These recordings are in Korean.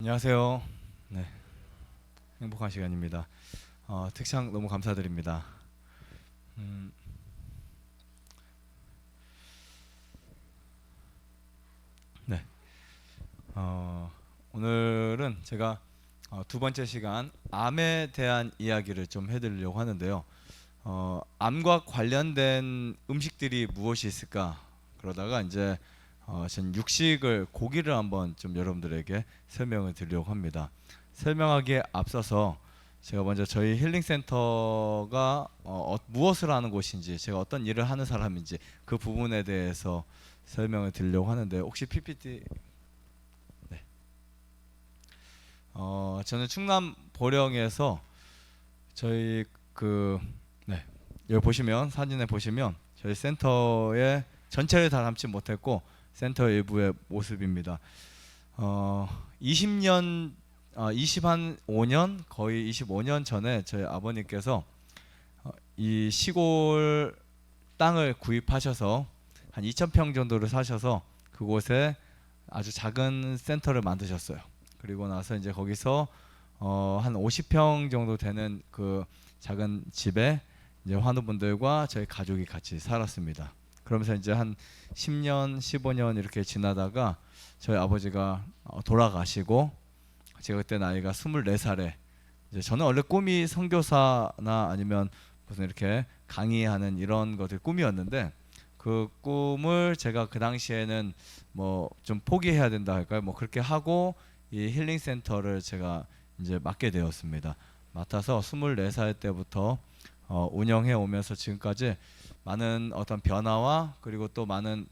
안녕하세요. 네, 행복한 시간입니다. 특창 너무 감사드립니다. 음, 네, 오늘은 제가 두 번째 시간 암에 대한 이야기를 좀 해드리려고 하는데요. 암과 관련된 음식들이 무엇이 있을까? 그러다가 이제 전 육식을 고기를 한번 좀 여러분들에게 설명을 드리려고 합니다. 설명하기에 앞서서 제가 먼저 저희 힐링센터가 무엇을 하는 곳인지, 제가 어떤 일을 하는 사람인지 그 부분에 대해서 설명을 드리려고 하는데, 혹시 PPT. 네. 저는 충남 보령에서 저희 네, 여기 보시면, 사진에 보시면 저희 센터의 전체를 다 담지 못했고 센터 일부의 모습입니다. 20년, 25년, 거의 25년 전에 저희 아버님께서 이 시골 땅을 구입하셔서 한 2,000평 정도를 사셔서 그곳에 아주 작은 센터를 만드셨어요. 그리고 나서 이제 거기서 한 50평 정도 되는 그 작은 집에 이제 환우분들과 저희 가족이 같이 살았습니다. 그러면서 이제 한 10년, 15년 이렇게 지나다가 저희 아버지가 돌아가시고, 제가 그때 나이가 24살에, 이제 저는 원래 꿈이 선교사나 아니면 무슨 이렇게 강의하는 이런 것들 꿈이었는데, 그 꿈을 제가 그 당시에는 뭐 좀 포기해야 된다 할까요? 뭐 그렇게 하고 이 힐링 센터를 제가 이제 맡게 되었습니다. 맡아서 24살 때부터 운영해 오면서 지금까지 많은 어떤 변화와, 그리고 또 많은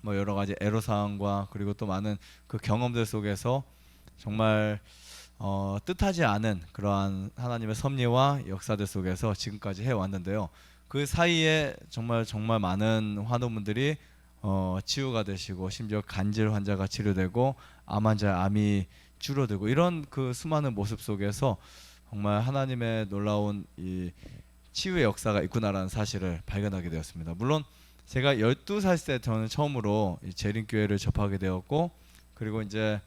뭐 여러 가지 애로 사항과, 그리고 또 많은 그 경험들 속에서 정말 뜻하지 않은 그러한 하나님의 섭리와 역사들 속에서 지금까지 해왔는데요. 그 사이에 정말 정말 많은 환우분들이 치유가 되시고, 심지어 간질 환자가 치료되고, 암 환자의 암이 줄어들고, 이런 그 수많은 모습 속에서 정말 하나님의 놀라운 이 치유의 역사가 있구나라는 사실을 발견하게 되었습니다. 물론 제가 12살 때 저는 처음으로 이 재림교회를 접하게 되었고, 그리고 이제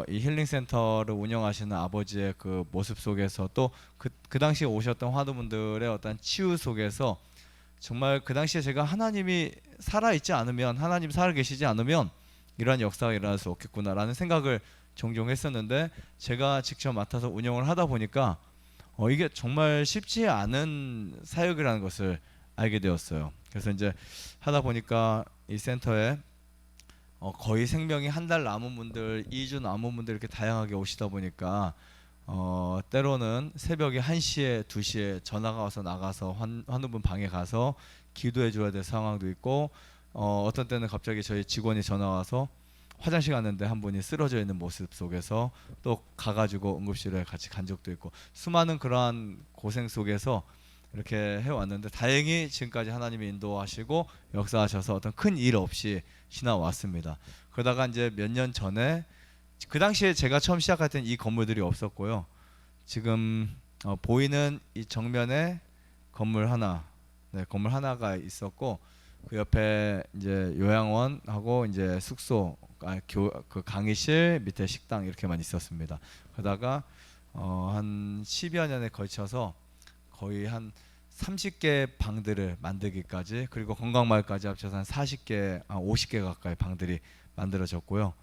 이 힐링 센터를 운영하시는 아버지의 그 모습 속에서, 또 그 당시에 오셨던 환우분들의 어떤 치유 속에서, 정말 그 당시에 제가 하나님이 살아 있지 않으면, 하나님 살아 계시지 않으면 이러한 역사가 일어날 수 없겠구나라는 생각을 종종 했었는데, 제가 직접 맡아서 운영을 하다 보니까 이게 정말 쉽지 않은 사역이라는 것을 알게 되었어요. 그래서 이제 하다 보니까 이 센터에 거의 생명이 한 달 남은 분들, 2주 남은 분들 이렇게 다양하게 오시다 보니까 때로는 새벽에 1시에 2시에 전화가 와서 나가서 환우분 방에 가서 기도해 줘야 될 상황도 있고, 어떤 때는 갑자기 저희 직원이 전화 와서 화장실 갔는데 한 분이 쓰러져 있는 모습 속에서 또 가가지고 응급실에 같이 간 적도 있고, 수많은 그러한 고생 속에서 이렇게 해왔는데, 다행히 지금까지 하나님이 인도하시고 역사하셔서 어떤 큰 일 없이 지나왔습니다. 그러다가 이제 몇 년 전에, 그 당시에 제가 처음 시작할 때는 이 건물들이 없었고요. 지금 보이는 이 정면에 건물 하나, 네, 건물 하나가 있었고, 그 옆에 이제 요양원하고 이제 숙소, 그 강의실 밑에 식당 이렇게만 있었습니다. 그러다가 한 10여 년에 걸쳐서 거의 한 30개 방들을 만들기까지, 그리고 건강마을까지 합쳐서 한 40개, 50개 가까이 방들이 만들어졌고요.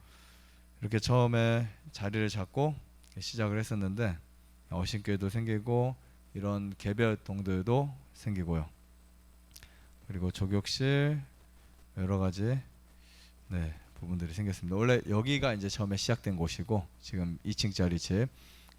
이렇게 처음에 자리를 잡고 시작을 했었는데, 어신교회도 생기고 이런 개별동들도 생기고요. 그리고 조격실, 여러 가지 네, 부분들이 생겼습니다. 원래 여기가 이제 처음에 시작된 곳이고, 지금 2층짜리 집.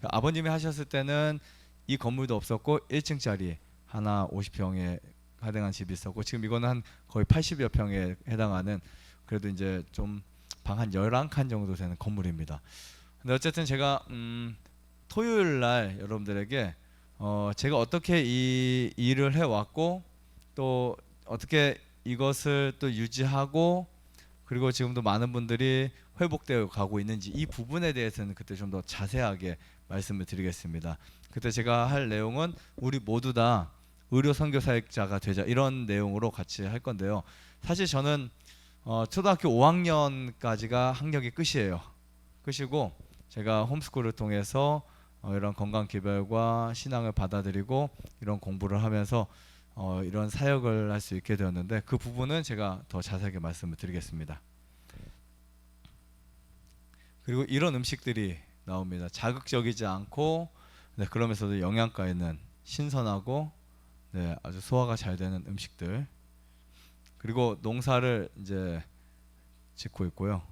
아버님이 하셨을 때는 이 건물도 없었고 1층짜리 하나 50평에 해당한 집이 있었고, 지금 이거는 한 거의 80여 평에 해당하는, 그래도 이제 좀 방 한 11칸 정도 되는 건물입니다. 근데 어쨌든 제가 토요일 날 여러분들에게 제가 어떻게 이 일을 해왔고, 또 어떻게 이것을 또 유지하고, 그리고 지금도 많은 분들이 회복되어 가고 있는지, 이 부분에 대해서는 그때 좀 더 자세하게 말씀을 드리겠습니다. 그때 제가 할 내용은 우리 모두 다 의료 선교 사역자가 되자, 이런 내용으로 같이 할 건데요. 사실 저는 초등학교 5학년까지가 학력이 끝이에요. 끝이고, 제가 홈스쿨을 통해서 이런 건강 기별과 신앙을 받아들이고 이런 공부를 하면서 이런 사역을 할 수 있게 되었는데 그 부분은 제가 더 자세하게 말씀을 드리겠습니다. 그리고 이런 음식들이 나옵니다. 자극적이지 않고 네, 그러면서도 영양가 있는 신선하고 네, 아주 소화가 잘 되는 음식들. 그리고 농사를 이제 짓고 있고요.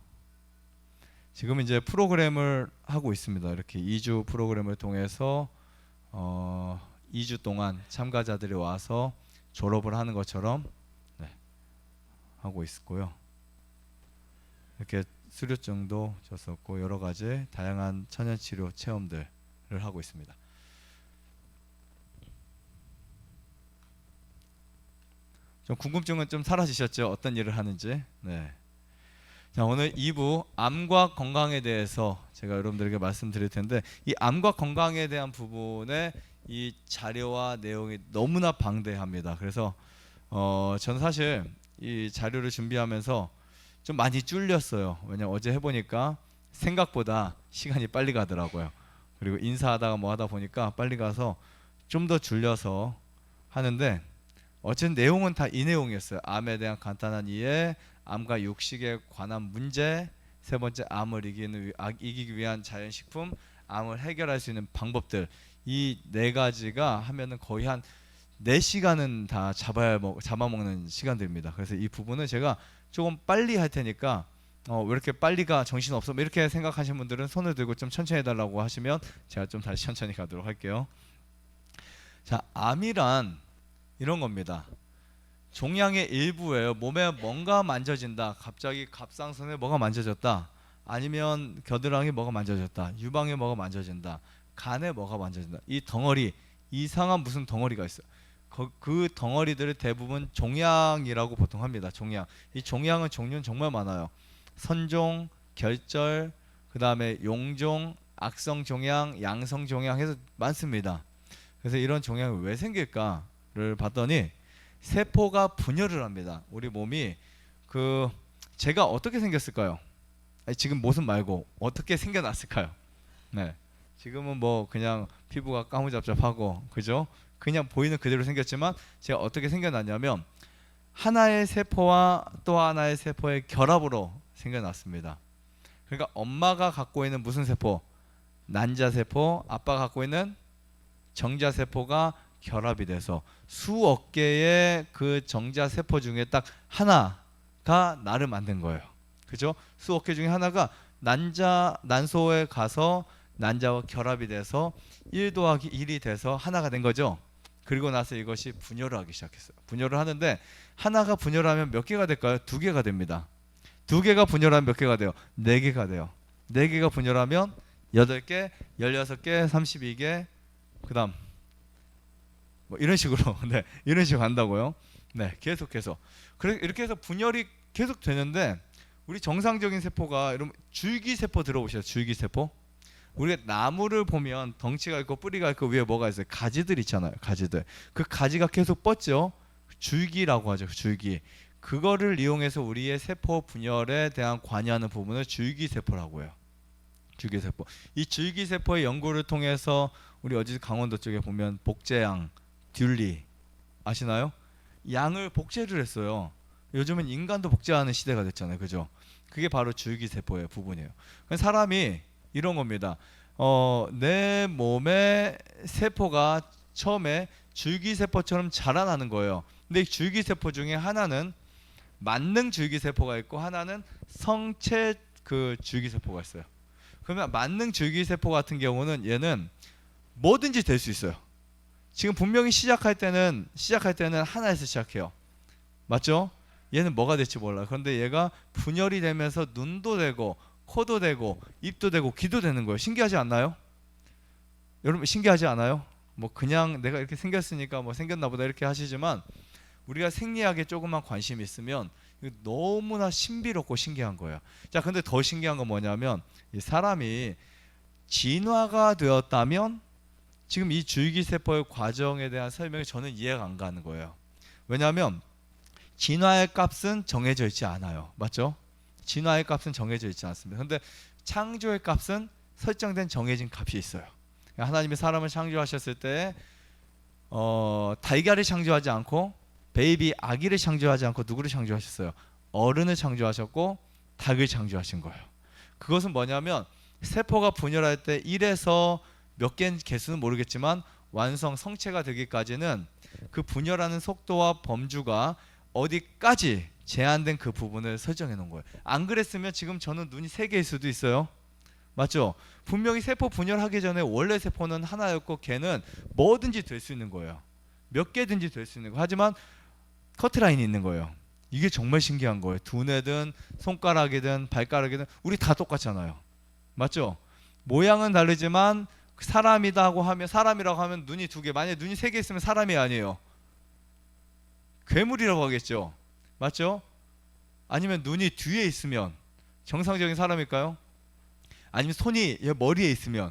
지금 이제 프로그램을 하고 있습니다. 이렇게 2주 프로그램을 통해서 2주 동안 참가자들이 와서 졸업을 하는 것처럼 네, 하고 있고요. 이렇게 수료증도 줬었고 여러 가지 다양한 천연치료 체험들을 하고 있습니다. 좀 궁금증은 좀 사라지셨죠? 어떤 일을 하는지. 네. 자, 오늘 2부 암과 건강에 대해서 제가 여러분들에게 말씀드릴 텐데 이 암과 건강에 대한 부분에 이 자료와 내용이 너무나 방대합니다. 그래서 저는 사실 이 자료를 준비하면서 좀 많이 쫄렸어요. 왜냐면 어제 해보니까 생각보다 시간이 빨리 가더라고요. 그리고 인사하다가 뭐 하다 보니까 빨리 가서 좀 더 줄여서 하는데 어쨌든 내용은 다 이 내용이었어요. 암에 대한 간단한 이해, 암과 육식에 관한 문제, 세 번째 암을 이기기 위한 자연식품, 암을 해결할 수 있는 방법들. 이 네 가지가 하면은 거의 한 4시간은 다 잡아먹는 시간들입니다. 그래서 이 부분은 제가 조금 빨리 할 테니까 왜 이렇게 빨리가 정신없어? 이렇게 생각하시는 분들은 손을 들고 좀 천천히 해달라고 하시면 제가 좀 다시 천천히 가도록 할게요. 자, 암이란 이런 겁니다. 종양의 일부예요. 몸에 뭔가 만져진다. 갑자기 갑상선에 뭐가 만져졌다. 아니면 겨드랑이에 뭐가 만져졌다. 유방에 뭐가 만져진다. 간에 뭐가 만져진다. 이 덩어리, 이상한 무슨 덩어리가 있어요. 그 덩어리들을 대부분 종양이라고 보통 합니다. 종양. 이 종양은 종류는 정말 많아요. 선종, 결절, 그 다음에 용종, 악성 종양, 양성 종양 해서 많습니다. 그래서 이런 종양이 왜 생길까를 봤더니 세포가 분열을 합니다. 우리 몸이 제가 어떻게 생겼을까요? 아니, 지금 모습 말고 어떻게 생겨났을까요? 네, 지금은 뭐 그냥 피부가 까무잡잡하고 그죠? 그냥 보이는 그대로 생겼지만 제가 어떻게 생겨났냐면 하나의 세포와 또 하나의 세포의 결합으로 생겨났습니다. 그러니까 엄마가 갖고 있는 무슨 세포? 난자세포, 아빠가 갖고 있는 정자세포가 결합이 돼서 수억 개의 그 정자세포 중에 딱 하나가 나를 만든 거예요. 그죠? 수억 개 중에 하나가 난소에 가서 난자와 결합이 돼서 1 더하기 1이 돼서 하나가 된 거죠. 그리고 나서 이것이 분열을 하기 시작했어요. 분열을 하는데 하나가 분열하면 몇 개가 될까요? 2개가 됩니다. 2개가 분열하면 몇 개가 돼요? 4개가 돼요. 4개가 분열하면 8개, 16개, 32개, 그 다음 뭐 이런 식으로 네, 이런 식으로 간다고요. 네, 계속해서 이렇게 해서 분열이 계속 되는데 우리 정상적인 세포가 여러분 줄기세포 들어보셨어요? 줄기세포? 우리가 나무를 보면 덩치가 있고 뿌리가 있고 위에 뭐가 있어요? 가지들 있잖아요. 가지들. 그 가지가 계속 뻗죠. 줄기라고 하죠. 줄기. 그거를 이용해서 우리의 세포 분열에 대한 관여하는 부분을 줄기세포라고 해요. 줄기세포. 이 줄기세포의 연구를 통해서 우리 어제 강원도 쪽에 보면 복제양, 듀리 아시나요? 양을 복제를 했어요. 요즘은 인간도 복제하는 시대가 됐잖아요. 그죠? 그게 바로 줄기세포의 부분이에요. 사람이 이런 겁니다. 내 몸의 세포가 처음에 줄기세포처럼 자라나는 거예요. 근데 이 줄기세포 중에 하나는 만능 줄기세포가 있고 하나는 성체 줄기세포가 있어요. 그러면 만능 줄기세포 같은 경우는 얘는 뭐든지 될 수 있어요. 지금 분명히 시작할 때는 하나에서 시작해요. 맞죠? 얘는 뭐가 될지 몰라요. 그런데 얘가 분열이 되면서 눈도 되고 코도 되고 입도 되고 귀도 되는 거예요. 신기하지 않나요? 여러분 신기하지 않아요? 뭐 그냥 내가 이렇게 생겼으니까 뭐 생겼나 보다 이렇게 하시지만 우리가 생리학에 조금만 관심이 있으면 너무나 신비롭고 신기한 거예요. 자, 근데 더 신기한 건 뭐냐면 이 사람이 진화가 되었다면 지금 이 줄기세포의 과정에 대한 설명이 저는 이해가 안 가는 거예요. 왜냐하면 진화의 값은 정해져 있지 않아요. 맞죠? 진화의 값은 정해져 있지 않습니다. 그런데 창조의 값은 설정된 정해진 값이 있어요. 하나님이 사람을 창조하셨을 때 달걀을 창조하지 않고 베이비 아기를 창조하지 않고 누구를 창조하셨어요? 어른을 창조하셨고 닭을 창조하신 거예요. 그것은 뭐냐면 세포가 분열할 때 1에서 몇 개인 개수는 모르겠지만 완성 성체가 되기까지는 그 분열하는 속도와 범주가 어디까지 제한된 그 부분을 설정해 놓은 거예요. 안 그랬으면 지금 저는 눈이 3개일 수도 있어요. 맞죠? 분명히 세포 분열하기 전에 원래 세포는 하나였고 걔는 뭐든지 될 수 있는 거예요. 몇 개든지 될 수 있는 거예요. 하지만 커트라인이 있는 거예요. 이게 정말 신기한 거예요. 두뇌든 손가락이든 발가락이든 우리 다 똑같잖아요. 맞죠? 모양은 다르지만 사람이다 하고 하면 사람이라고 하면 눈이 2개, 만약에 눈이 3개 있으면 사람이 아니에요. 괴물이라고 하겠죠. 맞죠? 아니면 눈이 뒤에 있으면 정상적인 사람일까요? 아니면 손이 머리에 있으면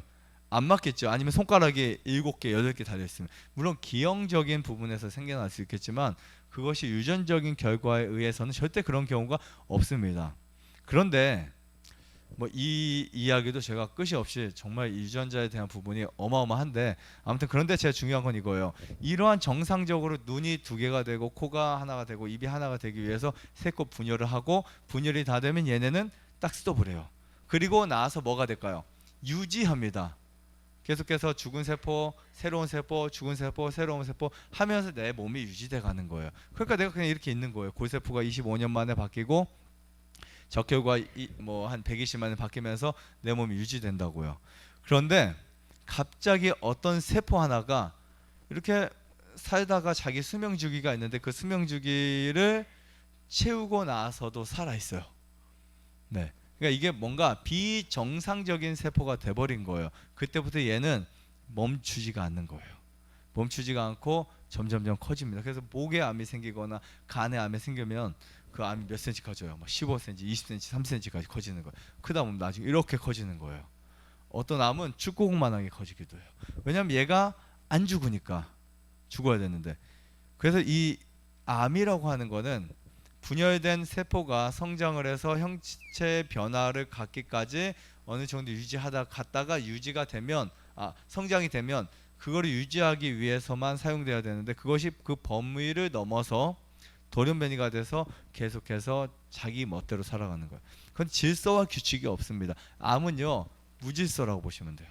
안 맞겠죠. 아니면 손가락이 7개, 8개 달려있으면. 물론 기형적인 부분에서 생겨날 수 있겠지만 그것이 유전적인 결과에 의해서는 절대 그런 경우가 없습니다. 그런데 뭐 이 이야기도 제가 끝이 없이 정말 유전자에 대한 부분이 어마어마한데, 아무튼 그런데 제일 중요한 건 이거예요. 이러한 정상적으로 눈이 2개가 되고 코가 하나가 되고 입이 하나가 되기 위해서 세포 분열을 하고, 분열이 다 되면 얘네는 딱 스톱을 해요. 그리고 나서 뭐가 될까요? 유지합니다. 계속해서 죽은 세포, 새로운 세포, 죽은 세포, 새로운 세포 하면서 내 몸이 유지돼 가는 거예요. 그러니까 내가 그냥 이렇게 있는 거예요. 골세포가 25년 만에 바뀌고 적혈구가 뭐 한 120만 년에 바뀌면서 내 몸이 유지된다고요. 그런데 갑자기 어떤 세포 하나가 이렇게 살다가 자기 수명 주기가 있는데 그 수명 주기를 채우고 나서도 살아 있어요. 네. 그러니까 이게 뭔가 비정상적인 세포가 돼버린 거예요. 그때부터 얘는 멈추지가 않는 거예요. 멈추지가 않고 점점점 커집니다. 그래서 목에 암이 생기거나 간에 암이 생기면 그 암이 몇 cm 커져요. 막 15cm, 20cm, 30cm까지 커지는 거예요. 크다 보면 나중에 이렇게 커지는 거예요. 어떤 암은 축구공만하게 커지기도 해요. 왜냐하면 얘가 안 죽으니까. 죽어야 되는데. 그래서 이 암이라고 하는 거는 분열된 세포가 성장을 해서 형체 변화를 갖기까지 어느 정도 갔다가 유지가 되면, 성장이 되면 그거를 유지하기 위해서만 사용돼야 되는데, 그것이 그 범위를 넘어서 돌연변이가 돼서 계속해서 자기 멋대로 살아가는 거예요. 그건 질서와 규칙이 없습니다. 암은요, 무질서라고 보시면 돼요.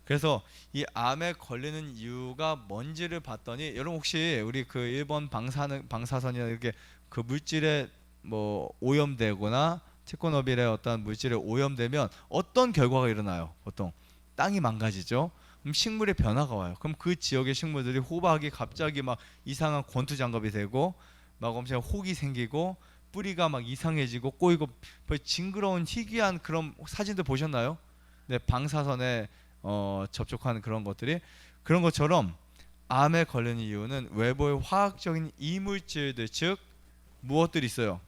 그래서 이 암에 걸리는 이유가 뭔지를 봤더니, 여러분 혹시 우리 그 일본 방사선이나 이렇게 그 물질에 뭐 오염되거나 체코노빌의 어떤 물질에 오염되면 어떤 결과가 일어나요? 보통 땅이 망가지죠. 그럼 식물의 변화가 와요. 그럼 그 지역의 식물들이 호박이 갑자기 막 이상한 권투장갑이 되고 막 엄청 혹이 생기고 뿌리가 막 이상해지고 꼬이고 징그러운 희귀한 그런 사진들 보셨나요? 네, 방사선에 접촉하는 그런 것들이, 그런 것처럼 암에 걸리는 이유는 외부의 화학적인 이물질들, 즉 무엇들이 있어요?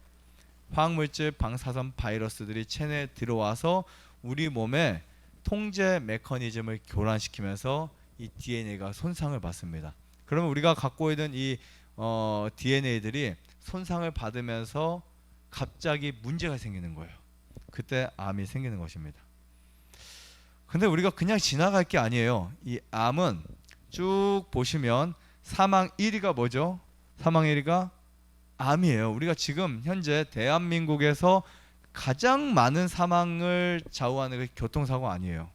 화학물질, 방사선, 바이러스들이 체내에 들어와서 우리 몸에 통제 메커니즘을 교란시키면서 이 DNA가 손상을 받습니다. 그러면 우리가 갖고 있는 이 DNA들이 손상을 받으면서 갑자기 문제가 생기는 거예요. 그때 암이 생기는 것입니다. 근데 우리가 그냥 지나갈 게 아니에요. 이 암은 쭉 보시면 사망 1위가 뭐죠? 사망 1위가 암이에요. 우리가 지금 현재 대한민국에서 가장 많은 사망을 좌우하는 게 교통사고 아니에요.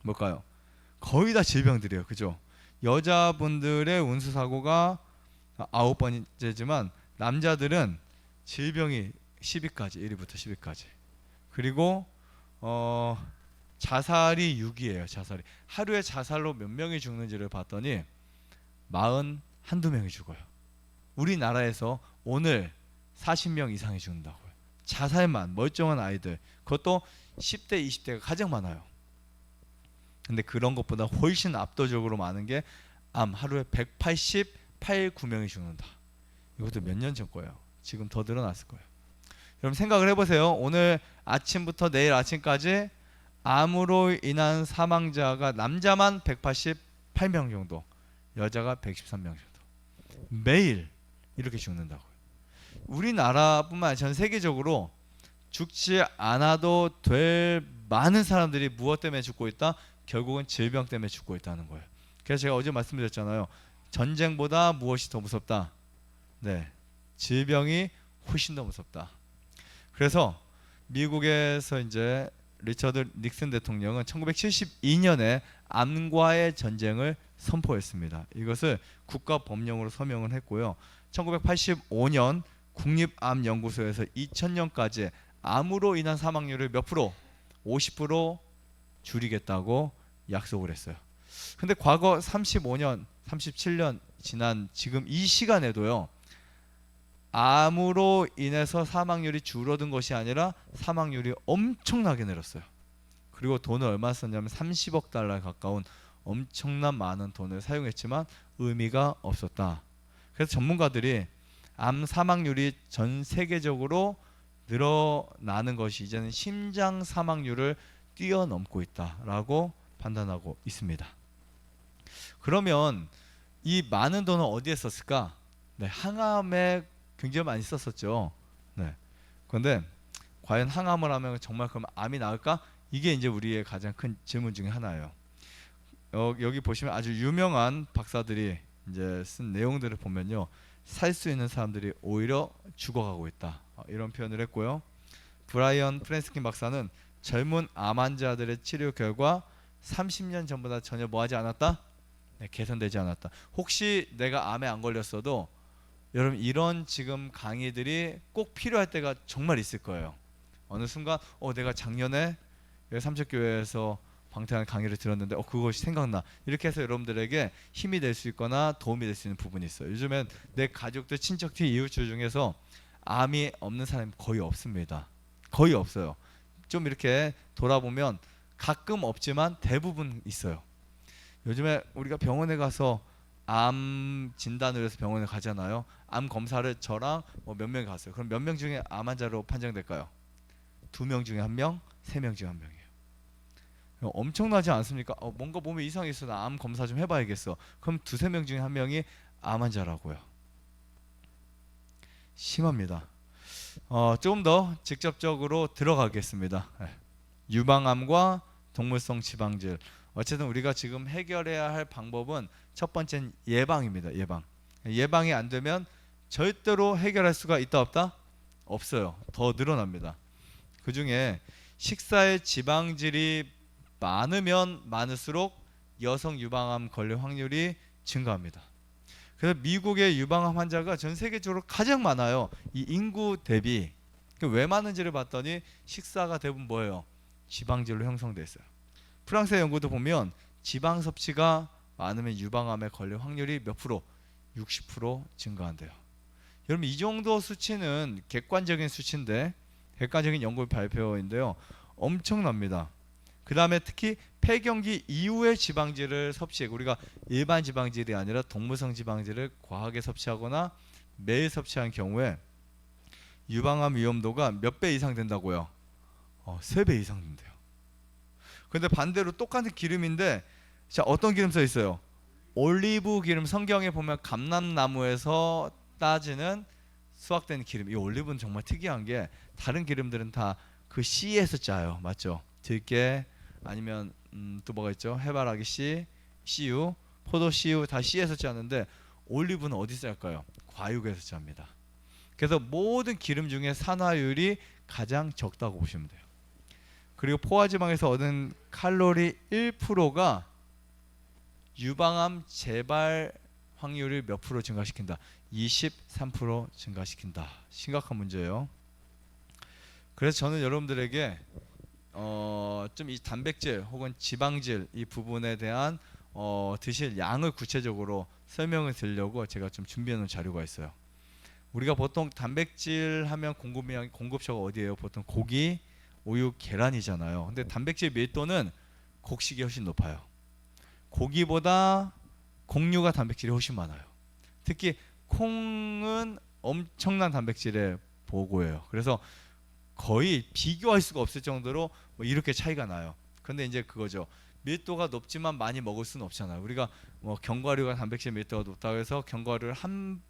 뭘까요? 거의 다 질병들이에요. 그죠? 여자분들의 운수사고가 9번째지만 남자들은 질병이 10위까지, 1위부터 10위까지. 그리고 자살이 6위예요. 자살이. 하루에 자살로 몇 명이 죽는지를 봤더니 41~2명이 죽어요. 우리나라에서 오늘 40명 이상이 죽는다고요. 자살만, 멀쩡한 아이들, 그것도 10대, 20대가 가장 많아요. 근데 그런 것보다 훨씬 압도적으로 많은 게 암, 하루에 188~9명이 죽는다. 이것도 몇 년 전 거예요. 지금 더 늘어났을 거예요. 여러분 생각을 해보세요. 오늘 아침부터 내일 아침까지 암으로 인한 사망자가 남자만 188명 정도, 여자가 113명 정도. 매일 이렇게 죽는다고요. 우리나라뿐만 아니라 전 세계적으로 죽지 않아도 될 많은 사람들이 무엇 때문에 죽고 있다? 결국은 질병 때문에 죽고 있다는 거예요. 그래서 제가 어제 말씀드렸잖아요. 전쟁보다 무엇이 더 무섭다? 네, 질병이 훨씬 더 무섭다. 그래서 미국에서 이제 리처드 닉슨 대통령은 1972년에 암과의 전쟁을 선포했습니다. 이것을 국가 법령으로 서명을 했고요. 1985년 국립암연구소에서 2000년까지 암으로 인한 사망률을 몇 프로? 50% 줄이겠다고 약속을 했어요. 근데 과거 35년, 37년 지난 지금 이 시간에도요. 암으로 인해서 사망률이 줄어든 것이 아니라 사망률이 엄청나게 늘었어요. 그리고 돈을 얼마 썼냐면 30억 달러에 가까운 엄청난 많은 돈을 사용했지만 의미가 없었다. 그래서 전문가들이 암 사망률이 전 세계적으로 늘어나는 것이 이제는 심장 사망률을 뛰어넘고 있다라고 판단하고 있습니다. 그러면 이 많은 돈을 어디에 썼을까? 네, 항암에 굉장히 많이 썼었죠. 네. 그런데 과연 항암을 하면 정말 그럼 암이 나을까? 이게 이제 우리의 가장 큰 질문 중에 하나예요. 여기 보시면 아주 유명한 박사들이 이제 쓴 내용들을 보면요, 살 수 있는 사람들이 오히려 죽어가고 있다. 이런 표현을 했고요. 브라이언 프랜스킨 박사는 젊은 암 환자들의 치료 결과 30년 전보다 전혀 뭐하지 않았다? 네, 개선되지 않았다. 혹시 내가 암에 안 걸렸어도 여러분 이런 지금 강의들이 꼭 필요할 때가 정말 있을 거예요. 어느 순간 내가 작년에 삼척교회에서 방태한 강의를 들었는데 그것이 생각나. 이렇게 해서 여러분들에게 힘이 될 수 있거나 도움이 될 수 있는 부분이 있어요. 요즘엔 내 가족들, 친척들, 이웃들 중에서 암이 없는 사람이 거의 없습니다. 거의 없어요. 좀 이렇게 돌아보면 가끔 없지만 대부분 있어요. 요즘에 우리가 병원에 가서 암 진단을 해서 병원에 가잖아요. 암 검사를 저랑 몇 명이 갔어요. 그럼 몇 명 중에 암 환자로 판정될까요? 2명 중에 1명, 3명 중에 1명이에요. 엄청나지 않습니까? 뭔가 몸에 이상이 있어. 나 암 검사 좀 해봐야겠어. 그럼 2~3명 중에 1명이 암 환자라고요. 심합니다. 조금 더 직접적으로 들어가겠습니다. 유방암과 동물성 지방질. 어쨌든 우리가 지금 해결해야 할 방법은 첫 번째는 예방입니다. 예방이 안 되면 절대로 해결할 수가 있다 없다? 없어요. 더 늘어납니다. 그 중에 식사에 지방질이 많으면 많을수록 여성 유방암 걸릴 확률이 증가합니다. 그래서 미국의 유방암 환자가 전 세계적으로 가장 많아요. 이 인구 대비. 왜 많은지를 봤더니 식사가 대부분 뭐예요? 지방질로 형성돼 있어요. 프랑스의 연구도 보면 지방 섭취가 많으면 유방암에 걸릴 확률이 몇 프로? 60% 증가한대요. 여러분 이 정도 수치는 객관적인 수치인데, 객관적인 연구 발표인데요, 엄청납니다. 그 다음에 특히 폐경기 이후의 지방질을 섭취해, 우리가 일반 지방질이 아니라 동물성 지방질을 과하게 섭취하거나 매일 섭취한 경우에 유방암 위험도가 몇 배 이상 된다고요? 3배 이상 된대요. 근데 반대로 똑같은 기름인데, 자, 어떤 기름 써 있어요? 올리브 기름. 성경에 보면 감람나무에서 따지는 수확된 기름. 이 올리브는 정말 특이한 게 다른 기름들은 다 그 씨에서 짜요. 맞죠? 들깨 아니면 또 뭐가 있죠? 해바라기 씨, 씨유, 포도 씨유 다 씨에서 짜는데 올리브는 어디서 짤까요? 과육에서 짭니다. 그래서 모든 기름 중에 산화율이 가장 적다고 보시면 돼요. 그리고 포화지방에서 얻은 칼로리 1%가 유방암 재발 확률을 몇 프로 증가시킨다? 23% 증가시킨다. 심각한 문제예요. 그래서 저는 여러분들에게 좀 이 단백질 혹은 지방질 이 부분에 대한 드실 양을 구체적으로 설명을 드리려고 제가 좀 준비해 놓은 자료가 있어요. 우리가 보통 단백질 하면 공급처가 어디예요? 보통 고기, 우유, 계란이잖아요. 근데 단백질 밀도는 곡식이 훨씬 높아요. 고기보다 곡류가 단백질이 훨씬 많아요. 특히 콩은 엄청난 단백질의 보고예요. 그래서 거의 비교할 수가 없을 정도로 이렇게 차이가 나요. 근데 이제 그거죠. 밀도가 높지만 많이 먹을 수는 없잖아요. 우리가 견과류가 단백질 밀도가 높다고 해서 견과류를 한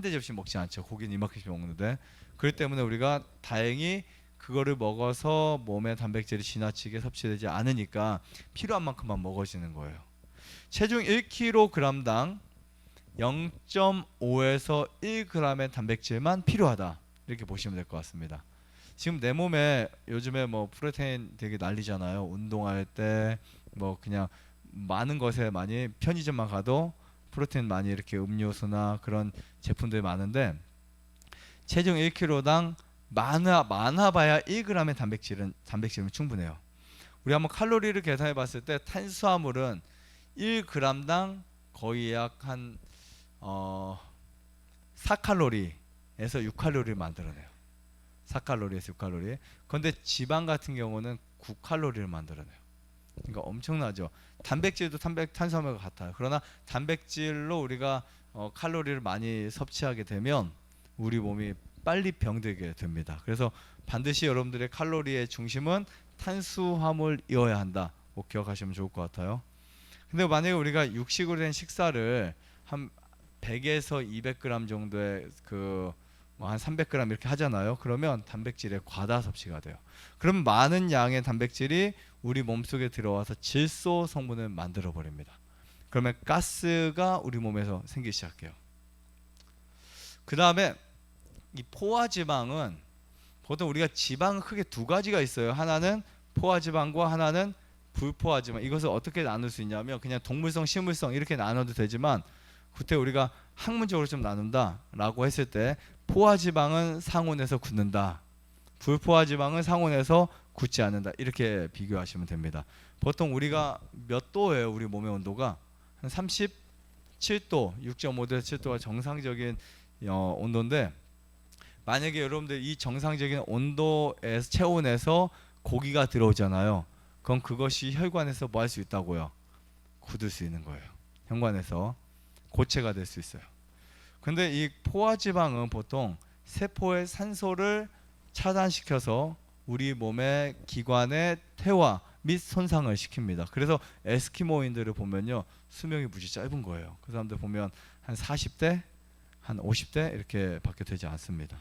대접시 먹지 않죠. 고기는 이만큼씩 먹는데. 그렇기 때문에 우리가 다행히 그거를 먹어서 몸에 단백질이 지나치게 섭취되지 않으니까 필요한 만큼만 먹어지는 거예요. 체중 1kg당 0.5에서 1g의 단백질만 필요하다, 이렇게 보시면 될 것 같습니다. 지금 내 몸에 요즘에 뭐 프로테인 되게 난리잖아요. 운동할 때 뭐 그냥 많은 것에 많이 편의점만 가도 프로테인 많이 이렇게 음료수나 그런 제품들이 많은데, 체중 1kg당 많아봐야 1g의 단백질은 충분해요. 우리 한번 칼로리를 계산해 봤을 때 탄수화물은 1g당 거의 약 한 4칼로리에서 6칼로리를 만들어내요. 4칼로리에서 6칼로리. 그런데 지방 같은 경우는 9칼로리를 만들어내요. 그러니까 엄청나죠. 단백질도 탄수화물과 같아요. 그러나 단백질로 우리가 칼로리를 많이 섭취하게 되면 우리 몸이 빨리 병들게 됩니다. 그래서 반드시 여러분들의 칼로리의 중심은 탄수화물이어야 한다, 꼭 기억하시면 좋을 것 같아요. 근데 만약에 우리가 육식으로 된 식사를 한 100에서 200g 정도의 한 300g 이렇게 하잖아요. 그러면 단백질의 과다 섭취가 돼요. 그럼 많은 양의 단백질이 우리 몸속에 들어와서 질소 성분을 만들어 버립니다. 그러면 가스가 우리 몸에서 생기기 시작해요. 그 다음에 이 포화지방은 보통 우리가 지방은 크게 두 가지가 있어요. 하나는 포화지방과 하나는 불포화지방. 이것을 어떻게 나눌 수 있냐면 그냥 동물성, 식물성 이렇게 나눠도 되지만, 그때 우리가 학문적으로 좀 나눈다라고 했을 때 포화지방은 상온에서 굳는다, 불포화지방은 상온에서 굳지 않는다, 이렇게 비교하시면 됩니다. 보통 우리가 몇 도예요? 우리 몸의 온도가 한 37도, 6.5도에서 7도가 정상적인 온도인데, 만약에 여러분들 이 정상적인 온도에서, 체온에서 고기가 들어오잖아요. 그럼 그것이 혈관에서 뭐 할 수 있다고요? 굳을 수 있는 거예요. 혈관에서 고체가 될 수 있어요. 근데 이 포화지방은 보통 세포의 산소를 차단시켜서 우리 몸의 기관의 퇴화 및 손상을 시킵니다. 그래서 에스키모인들을 보면요, 수명이 무지 짧은 거예요. 그 사람들 보면 한 40대, 한 50대 이렇게 밖에 되지 않습니다.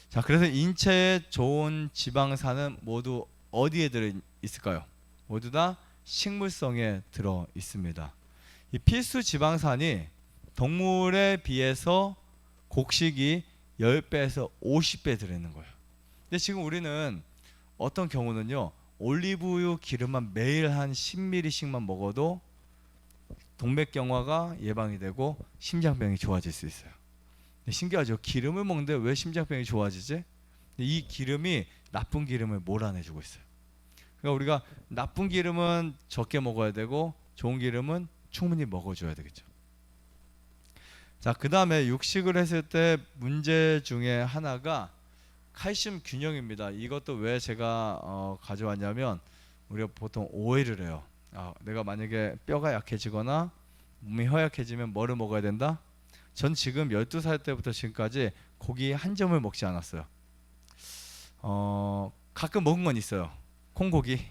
자, 그래서 인체에 좋은 지방산은 모두 어디에 들어 있을까요? 모두 다 식물성에 들어 있습니다. 이 필수 지방산이 동물에 비해서 곡식이 10배에서 50배 들어있는 거예요. 근데 지금 우리는 어떤 경우는요, 올리브유 기름만 매일 한 10ml씩만 먹어도 동맥경화가 예방이 되고 심장병이 좋아질 수 있어요. 신기하죠? 기름을 먹는데 왜 심장병이 좋아지지? 이 기름이 나쁜 기름을 몰아내주고 있어요. 그러니까 우리가 나쁜 기름은 적게 먹어야 되고 좋은 기름은 충분히 먹어줘야 되겠죠. 자, 그 다음에 육식을 했을 때 문제 중에 하나가 칼슘 균형입니다. 이것도 왜 제가 가져왔냐면, 우리가 보통 오해를 해요. 내가 만약에 뼈가 약해지거나 몸이 허약해지면 뭐를 먹어야 된다? 전 지금 12살 때부터 지금까지 고기 한 점을 먹지 않았어요. 가끔 먹은 건 있어요. 콩고기.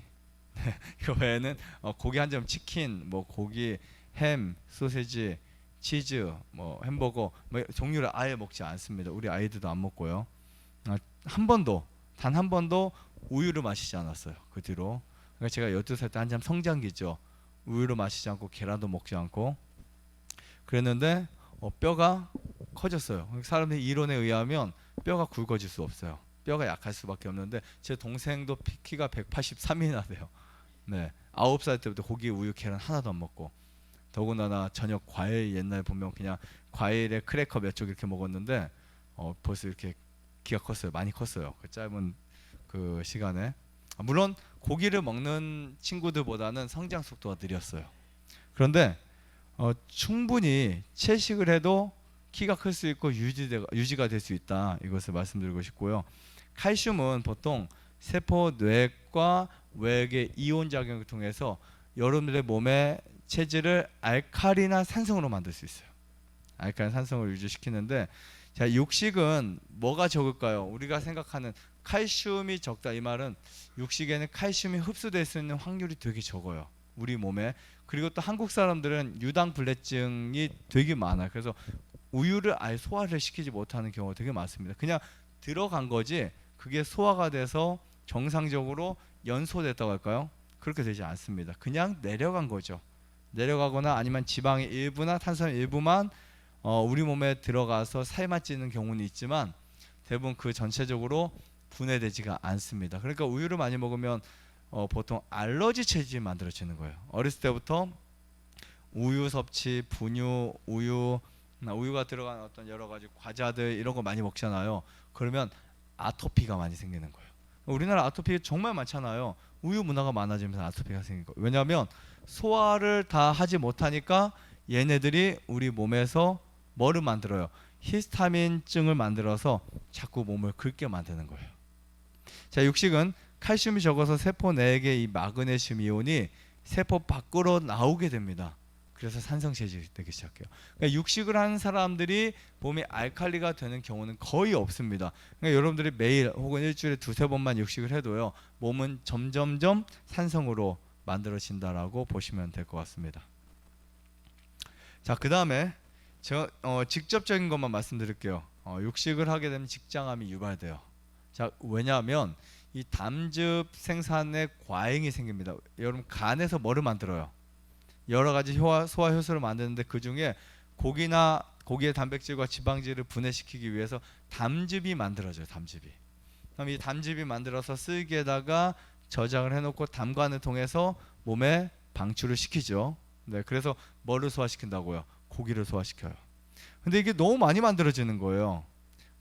이거 외에는 고기 한 점, 치킨, 뭐 고기, 햄, 소세지, 치즈, 뭐 햄버거, 뭐 종류를 아예 먹지 않습니다. 우리 아이들도 안 먹고요. 한 번도, 단 한 번도 우유를 마시지 않았어요. 그 뒤로. 그러니까 제가 12살 때 한참 성장기죠. 우유를 마시지 않고 계란도 먹지 않고 그랬는데 뼈가 커졌어요. 사람들의 이론에 의하면 뼈가 굵어질 수 없어요. 뼈가 약할 수밖에 없는데, 제 동생도 키가 183이나 돼요. 네, 9살 때부터 고기, 우유, 계란 하나도 안 먹고, 더군다나 저녁 과일, 옛날 보면 그냥 과일에 크래커 몇 쪽 이렇게 먹었는데 벌써 이렇게 키가 컸어요. 많이 컸어요. 그 짧은 그 시간에. 물론 고기를 먹는 친구들보다는 성장 속도가 느렸어요. 그런데 충분히 채식을 해도 키가 클 수 있고 유지가 될 수 있다, 이것을 말씀드리고 싶고요. 칼슘은 보통 세포 뇌과 외액의 이온 작용을 통해서 여러분들의 몸의 체질을 알칼리나 산성으로 만들 수 있어요. 알칼리 산성을 유지시키는데, 자, 육식은 뭐가 적을까요? 우리가 생각하는 칼슘이 적다, 이 말은 육식에는 칼슘이 흡수될 수 있는 확률이 되게 적어요, 우리 몸에. 그리고 또 한국 사람들은 유당불내증이 되게 많아요. 그래서 우유를 아예 소화를 시키지 못하는 경우가 되게 많습니다. 그냥 들어간 거지 그게 소화가 돼서 정상적으로 연소됐다고 할까요? 그렇게 되지 않습니다. 그냥 내려간 거죠. 내려가거나 아니면 지방의 일부나 탄수화물 일부만 우리 몸에 들어가서 살만 찌는 경우는 있지만 대부분 그 전체적으로 분해되지가 않습니다. 그러니까 우유를 많이 먹으면 보통 알러지 체질이 만들어지는 거예요. 어렸을 때부터 우유 섭취, 분유, 우유가 들어간 어떤 여러 가지 과자들 이런 거 많이 먹잖아요. 그러면 아토피가 많이 생기는 거예요. 우리나라 아토피 정말 많잖아요. 우유 문화가 많아지면서 아토피가 생긴 거예요. 왜냐하면 소화를 다 하지 못하니까 얘네들이 우리 몸에서 뭐를 만들어요? 히스타민증을 만들어서 자꾸 몸을 긁게 만드는 거예요. 자, 육식은 칼슘이 적어서 세포 내에 이 마그네슘 이온이 세포 밖으로 나오게 됩니다. 그래서 산성 체질이 되기 시작해요. 그러니까 육식을 하는 사람들이 몸이 알칼리가 되는 경우는 거의 없습니다. 그러니까 여러분들이 매일 혹은 일주일에 두세 번만 육식을 해도요, 몸은 점점점 산성으로 만들어진다라고 보시면 될 것 같습니다. 자, 그 다음에 제가 직접적인 것만 말씀드릴게요. 육식을 하게 되면 직장암이 유발돼요. 자, 왜냐하면 이 담즙 생산에 과잉이 생깁니다. 여러분 간에서 뭐를 만들어요? 여러 가지 소화 효소를 만드는데 그 중에 고기의 단백질과 지방질을 분해시키기 위해서 담즙이 만들어져요. 담즙이. 그럼 이 담즙이 만들어서 쓸개에다가 저장을 해놓고 담관을 통해서 몸에 방출을 시키죠. 네, 그래서 뭐를 소화시킨다고요? 고기를 소화시켜요. 근데 이게 너무 많이 만들어지는 거예요.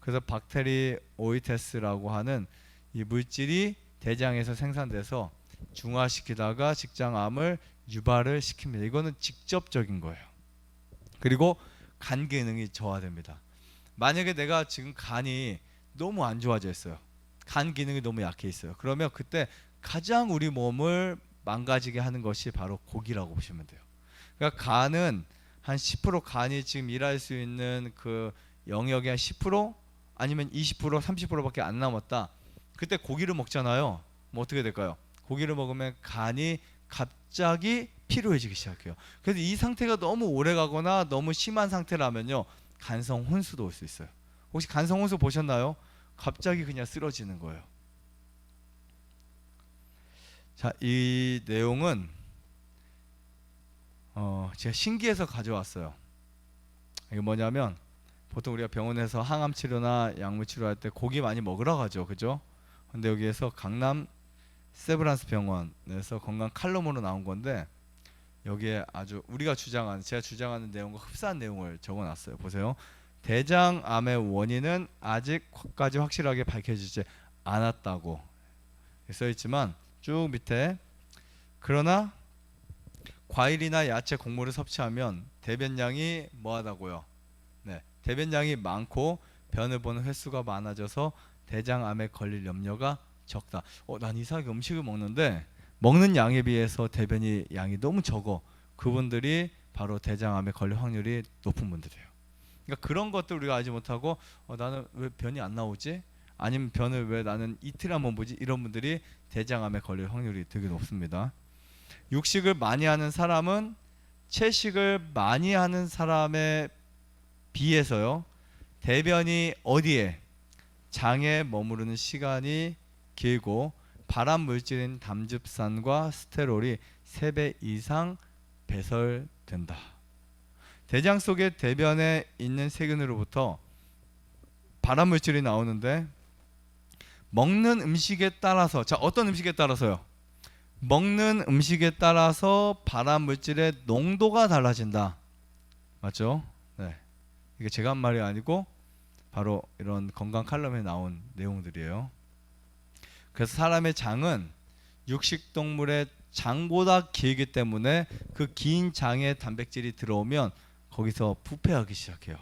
그래서 박테리 오이테스라고 하는 이 물질이 대장에서 생산돼서 중화시키다가 직장암을 유발을 시킵니다. 이거는 직접적인 거예요. 그리고 간 기능이 저하됩니다. 만약에 내가 지금 간이 너무 안 좋아져 있어요. 간 기능이 너무 약해 있어요. 그러면 그때 가장 우리 몸을 망가지게 하는 것이 바로 고기라고 보시면 돼요. 그러니까 간은 한 10% 간이 지금 일할 수 있는 그 영역의 한 10% 아니면 20% 30%밖에 안 남았다. 그때 고기를 먹잖아요. 뭐 어떻게 될까요? 고기를 먹으면 간이 갑자기 피로해지기 시작해요. 그래서 이 상태가 너무 오래 가거나 너무 심한 상태라면요, 간성 혼수도 올 수 있어요. 혹시 간성 혼수 보셨나요? 갑자기 그냥 쓰러지는 거예요. 자, 이 내용은 제가 신기해서 가져왔어요. 이게 뭐냐면 보통 우리가 병원에서 항암 치료나 약물 치료할 때 고기 많이 먹으러 가죠, 그죠? 근데 여기에서 강남 세브란스 병원에서 건강 칼럼으로 나온 건데 여기에 아주 제가 주장하는 내용과 흡사한 내용을 적어놨어요. 보세요. 대장암의 원인은 아직까지 확실하게 밝혀지지 않았다고 써있지만 쭉 밑에 그러나 과일이나 야채, 곡물을 섭취하면 대변량이 뭐하다고요? 네, 대변량이 많고 변을 보는 횟수가 많아져서 대장암에 걸릴 염려가 적다. 난 이상하게 음식을 먹는데 먹는 양에 비해서 대변이 양이 너무 적어. 그분들이 바로 대장암에 걸릴 확률이 높은 분들이에요. 그러니까 그런 것들 우리가 알지 못하고 나는 왜 변이 안 나오지? 아니면 변을 왜 나는 이틀에 한 번 보지? 이런 분들이 대장암에 걸릴 확률이 되게 높습니다. 육식을 많이 하는 사람은 채식을 많이 하는 사람에 비해서요, 대변이 어디에? 장에 머무르는 시간이 길고 발암 물질인 담즙산과 스테롤이 3배 이상 배설된다. 대장 속의 대변에 있는 세균으로부터 발암 물질이 나오는데 먹는 음식에 따라서, 자, 어떤 음식에 따라서요? 먹는 음식에 따라서 발암 물질의 농도가 달라진다. 맞죠? 네. 이게 제가 한 말이 아니고 바로 이런 건강 칼럼에 나온 내용들이에요. 그래서 사람의 장은 육식동물의 장보다 길기 때문에 그 긴 장에 단백질이 들어오면 거기서 부패하기 시작해요.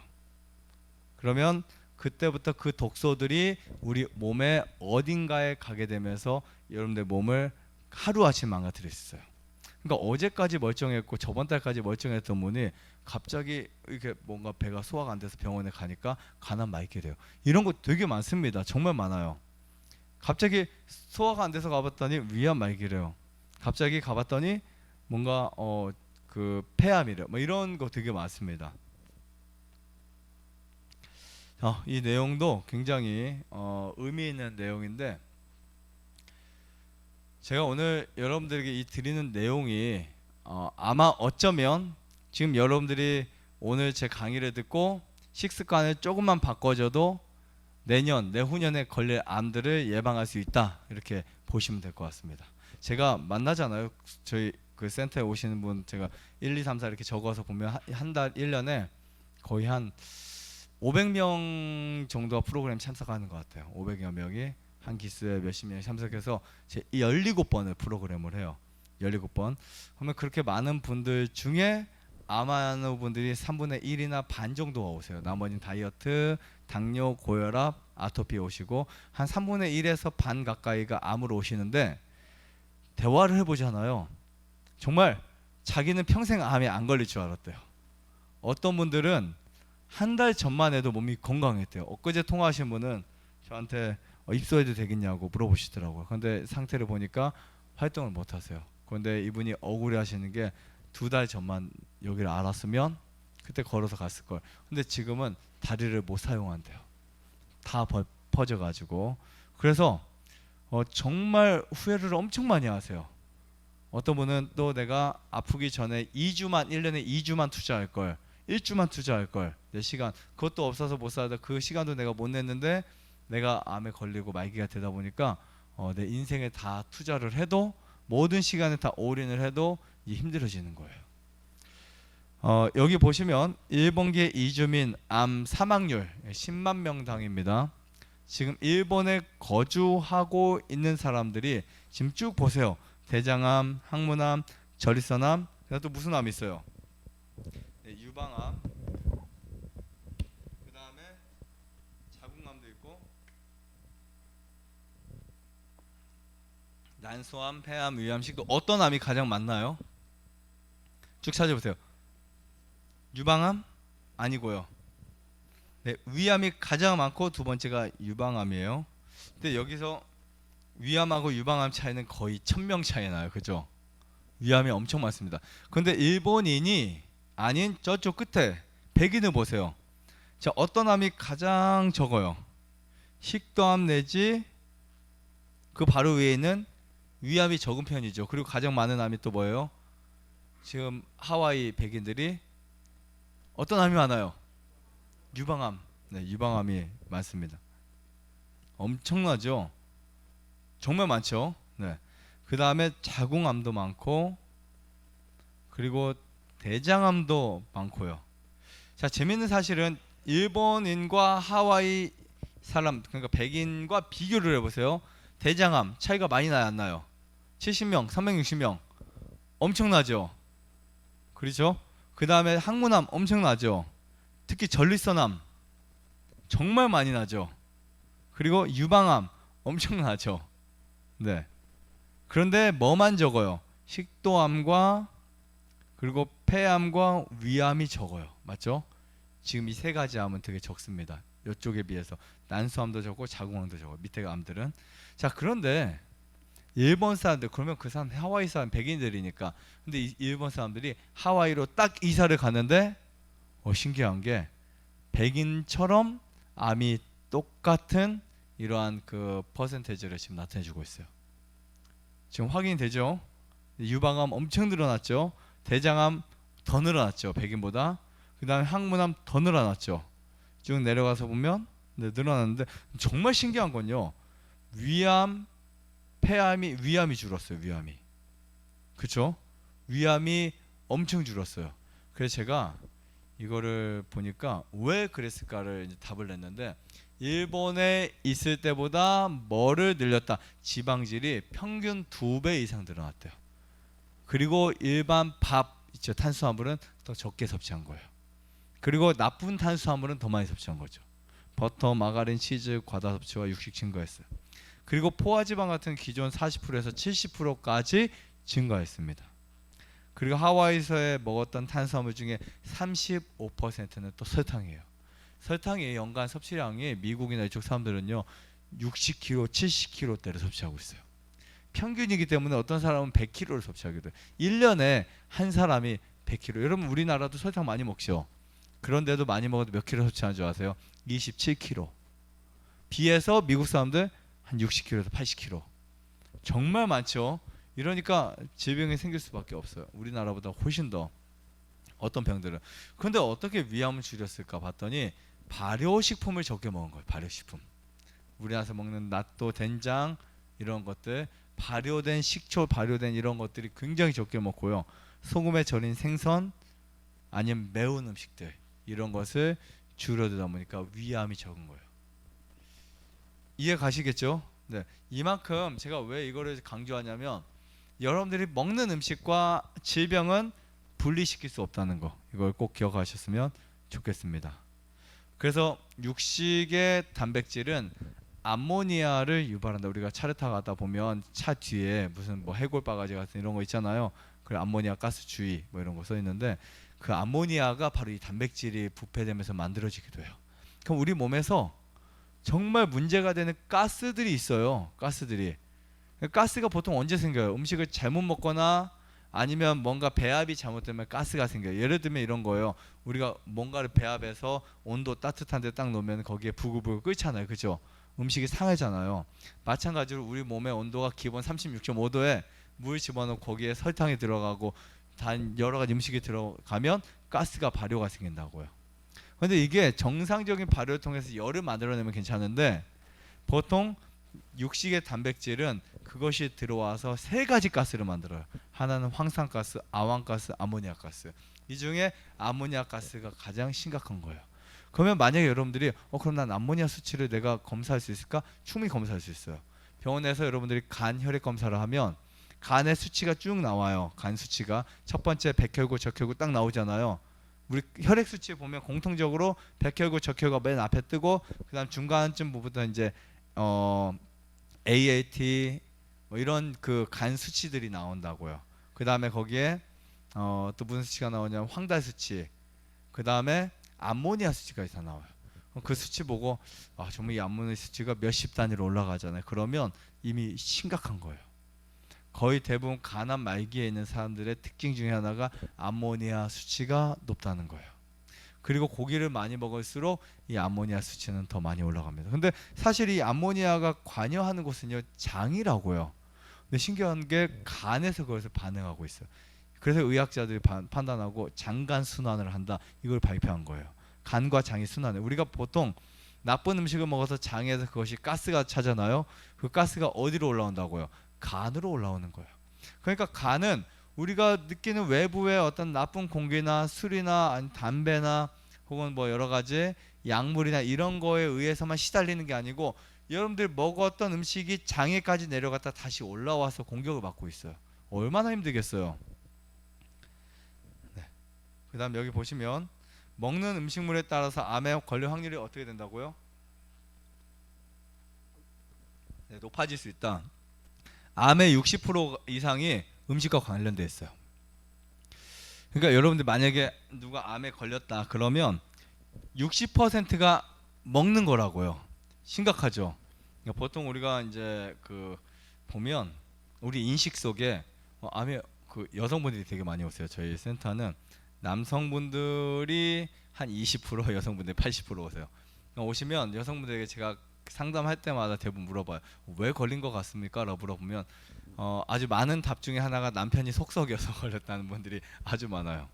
그러면 그때부터 그 독소들이 우리 몸의 어딘가에 가게 되면서 여러분들 몸을 하루아침 망가뜨릴 수 있어요. 그러니까 어제까지 멀쩡했고 저번 달까지 멀쩡했던 분이 갑자기 이렇게 뭔가 배가 소화가 안 돼서 병원에 가니까 간암 많게 돼요. 이런 거 되게 많습니다. 정말 많아요. 갑자기 소화가 안 돼서 가봤더니 위암 말기래요. 갑자기 가봤더니 뭔가 그 폐암이래요. 뭐 이런 거 되게 많습니다. 이 내용도 굉장히 의미 있는 내용인데, 제가 오늘 여러분들에게 이 드리는 내용이 아마 어쩌면 지금 여러분들이 오늘 제 강의를 듣고 식습관을 조금만 바꿔줘도 내년, 내후년에 걸릴 암들을 예방할 수 있다, 이렇게 보시면 될 것 같습니다. 제가 만나잖아요. 저희 그 센터에 오시는 분 제가 1, 2, 3, 4 이렇게 적어서 보면 한 달 1년에 거의 한 500명 정도가 프로그램 참석하는 것 같아요. 500여 명이 한 기수에 몇십 명이 참석해서 제 17번을 프로그램을 해요. 17번. 그러면 그렇게 많은 분들 중에 암하는 분들이 3분의 1이나 반 정도가 오세요. 나머지는 다이어트, 당뇨, 고혈압, 아토피 오시고 한 3분의 1에서 반 가까이가 암으로 오시는데, 대화를 해보잖아요. 정말 자기는 평생 암에 안 걸릴 줄 알았대요. 어떤 분들은 한 달 전만 해도 몸이 건강했대요. 엊그제 통화하신 분은 저한테 입소해도 되겠냐고 물어보시더라고요. 그런데 상태를 보니까 활동을 못 하세요. 그런데 이분이 억울해 하시는 게 2달 전만 여기를 알았으면 그때 걸어서 갔을 걸. 근데 지금은 다리를 못 사용한대요. 다 퍼져가지고. 그래서 정말 후회를 엄청 많이 하세요. 어떤 분은 또 내가 아프기 전에 1년에 2주만 투자할 걸, 1주만 투자할 걸, 내 시간 그것도 없어서 못 살다 그 시간도 내가 못 냈는데 내가 암에 걸리고 말기가 되다 보니까 내 인생에 다 투자를 해도, 모든 시간에 다 올인을 해도 힘들어지는 거예요. 여기 보시면 일본계 이주민 암 사망률 10만 명당입니다. 지금 일본에 거주하고 있는 사람들이 지금 쭉 보세요. 대장암, 항문암, 전립선암, 그다음 또 무슨 암이 있어요? 네, 유방암, 그 다음에 자궁암도 있고, 난소암, 폐암, 위암, 식도. 어떤 암이 가장 많나요? 쭉 찾아보세요. 유방암? 아니고요. 네, 위암이 가장 많고 두 번째가 유방암이에요. 근데 여기서 위암하고 유방암 차이는 거의 1000명 차이 나요. 그죠? 위암이 엄청 많습니다. 그런데 일본인이 아닌 저쪽 끝에 백인을 보세요. 자, 어떤 암이 가장 적어요? 식도암 내지 그 바로 위에 있는 위암이 적은 편이죠. 그리고 가장 많은 암이 또 뭐예요? 지금 하와이 백인들이 어떤 암이 많아요? 유방암. 네, 유방암이 많습니다. 엄청나죠? 정말 많죠. 네. 그 다음에 자궁암도 많고, 그리고 대장암도 많고요. 자, 재밌는 사실은 일본인과 하와이 사람, 그러니까 백인과 비교를 해보세요. 대장암 차이가 많이 나요, 안 나요? 70명, 360명. 엄청나죠? 그렇죠? 그 다음에 항문암 엄청나죠? 특히 전립선암 정말 많이 나죠? 그리고 유방암 엄청나죠? 네. 그런데 뭐만 적어요? 식도암과 그리고 폐암과 위암이 적어요. 맞죠? 지금 이 세 가지 암은 되게 적습니다. 이쪽에 비해서 난소암도 적고 자궁암도 적어요. 밑에 암들은. 자, 그런데 일본 사람들, 그러면 그 사람 하와이 사람 백인들이니까. 근데 이 일본 사람들이 하와이로 딱 이사를 갔는데 신기한 게 백인처럼 암이 똑같은 이러한 그 퍼센테이지를 지금 나타내주고 있어요. 지금 확인이 되죠? 유방암 엄청 늘어났죠. 대장암 더 늘어났죠. 백인보다. 그 다음에 항문암 더 늘어났죠. 쭉 내려가서 보면 늘어났는데, 정말 신기한 건요, 위암, 폐암이, 위암이 줄었어요. 위암이. 그쵸? 위암이 엄청 줄었어요. 그래서 제가 이거를 보니까 왜 그랬을까를 이제 답을 냈는데, 일본에 있을 때보다 뭐를 늘렸다? 지방질이 평균 2배 이상 늘어났대요. 그리고 일반 밥 있죠, 탄수화물은 더 적게 섭취한 거예요. 그리고 나쁜 탄수화물은 더 많이 섭취한 거죠. 버터, 마가린, 치즈, 과다 섭취와 육식 증가했어요. 그리고 포화지방 같은 기존 40%에서 70%까지 증가했습니다. 그리고 하와이에서 먹었던 탄수화물 중에 35%는 또 설탕이에요. 설탕의 연간 섭취량이 미국이나 이쪽 사람들은요 60kg, 70kg대를 섭취하고 있어요. 평균이기 때문에 어떤 사람은 100kg를 섭취하게 돼요. 1년에 한 사람이 100kg. 여러분 우리나라도 설탕 많이 먹죠. 그런데도 많이 먹어도 몇 킬로 섭취하는 줄 아세요? 27킬로. 비해서 미국 사람들 한 60킬로에서 80킬로. 정말 많죠. 이러니까 질병이 생길 수밖에 없어요. 우리나라보다 훨씬 더. 어떤 병들은. 그런데 어떻게 위암을 줄였을까 봤더니 발효식품을 적게 먹은 거예요. 발효식품. 우리나라에서 먹는 낫또, 된장 이런 것들, 발효된 식초, 발효된 이런 것들이 굉장히 적게 먹고요. 소금에 절인 생선 아니면 매운 음식들 이런 것을 줄여두다 보니까 위암이 적은 거예요. 이해 가시겠죠? 네, 이만큼 제가 왜 이거를 강조하냐면 여러분들이 먹는 음식과 질병은 분리시킬 수 없다는 거, 이걸 꼭 기억하셨으면 좋겠습니다. 그래서 육식의 단백질은 암모니아를 유발한다. 우리가 차를 타고 가다 보면 차 뒤에 무슨 뭐 해골 바가지 같은 이런 거 있잖아요. 그 암모니아 가스 주의 뭐 이런 거 써 있는데 그 암모니아가 바로 이 단백질이 부패되면서 만들어지기도 해요. 그럼 우리 몸에서 정말 문제가 되는 가스들이 있어요. 가스가 보통 언제 생겨요? 음식을 잘못 먹거나 아니면 뭔가 배합이 잘못되면 가스가 생겨요. 예를 들면 이런 거예요. 우리가 뭔가를 배합해서 온도 따뜻한 데 딱 놓으면 거기에 부글부글 끓잖아요. 그죠? 음식이 상하잖아요. 마찬가지로 우리 몸의 온도가 기본 36.5도에 물 집어넣고 거기에 설탕이 들어가고 단 여러 가지 음식이 들어가면 가스가 발효가 생긴다고요. 그런데 이게 정상적인 발효를 통해서 열을 만들어내면 괜찮은데 보통 육식의 단백질은 그것이 들어와서 세 가지 가스를 만들어요. 하나는 황산가스, 아황가스, 아모니아가스. 이 중에 아모니아가스가 가장 심각한 거예요. 그러면 만약에 여러분들이 그럼 난 암모니아 수치를 내가 검사할 수 있을까? 충분히 검사할 수 있어요. 병원에서 여러분들이 간 혈액 검사를 하면 간의 수치가 쭉 나와요. 간 수치가 첫 번째 백혈구, 적혈구 딱 나오잖아요. 우리 혈액 수치에 보면 공통적으로 백혈구, 적혈구가 맨 앞에 뜨고 그다음 중간쯤 부분부터 이제 AAT 뭐 이런 그 간 수치들이 나온다고요. 그 다음에 거기에 또 무슨 수치가 나오냐면 황달 수치, 그 다음에 암모니아 수치까지 다 나와요. 그 수치 보고 정말 이 암모니아 수치가 몇십 단위로 올라가잖아요. 그러면 이미 심각한 거예요. 거의 대부분 간암 말기에 있는 사람들의 특징 중에 하나가 암모니아 수치가 높다는 거예요. 그리고 고기를 많이 먹을수록 이 암모니아 수치는 더 많이 올라갑니다. 근데 사실 이 암모니아가 관여하는 곳은요 장이라고요. 근데 신기한 게 간에서 그것을 반응하고 있어요. 그래서 의학자들이 판단하고 장간 순환을 한다. 이걸 발표한 거예요. 간과 장이 순환해. 우리가 보통 나쁜 음식을 먹어서 장에서 그것이 가스가 차잖아요. 그 가스가 어디로 올라온다고요? 간으로 올라오는 거예요. 그러니까 간은 우리가 느끼는 외부의 어떤 나쁜 공기나 술이나 아니 담배나 혹은 뭐 여러 가지 약물이나 이런 거에 의해서만 시달리는 게 아니고 여러분들 먹었던 음식이 장에까지 내려갔다 다시 올라와서 공격을 받고 있어요. 얼마나 힘들겠어요. 네. 그 다음 여기 보시면 먹는 음식물에 따라서 암에 걸릴 확률이 어떻게 된다고요? 네, 높아질 수 있다. 암의 60% 이상이 음식과 관련돼 있어요. 그러니까 여러분들 만약에 누가 암에 걸렸다 그러면 60%가 먹는 거라고요. 심각하죠. 그러니까 보통 우리가 이제 그 보면 우리 인식 속에 암에 그 여성분들이 되게 많이 오세요. 저희 센터는 남성분들이 한 20%, 여성분들이 80% 오세요. 그러니까 오시면 여성분들에게 제가 상담할 때마다 대부분 물어봐요. 왜 걸린 것 같습니까? 라고 물어보면 아주 많은 답 중에 하나가 남편이 속 썩여서 걸렸다는 분들이 아주 많아요.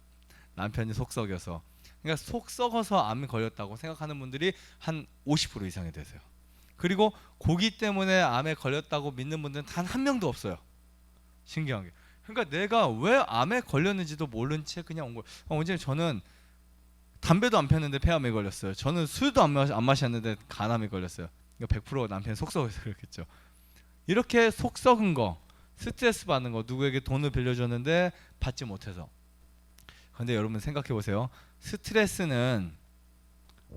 남편이 속 썩여서. 그러니까 속 썩어서 암이 걸렸다고 생각하는 분들이 한 50% 이상이 되세요. 그리고 고기 때문에 암에 걸렸다고 믿는 분들은 단 한 명도 없어요. 신기한 게. 그러니까 내가 왜 암에 걸렸는지도 모른 채 그냥 온 거예요. 원장님 저는 담배도 안 폈는데 폐암에 걸렸어요. 저는 술도 안 마셨는데 간암에 걸렸어요. 그러니까 100% 남편이 속 썩어서 그렇겠죠. 이렇게 속 썩은 거, 스트레스 받는 거, 누구에게 돈을 빌려줬는데 받지 못해서. 그런데 여러분 생각해 보세요. 스트레스는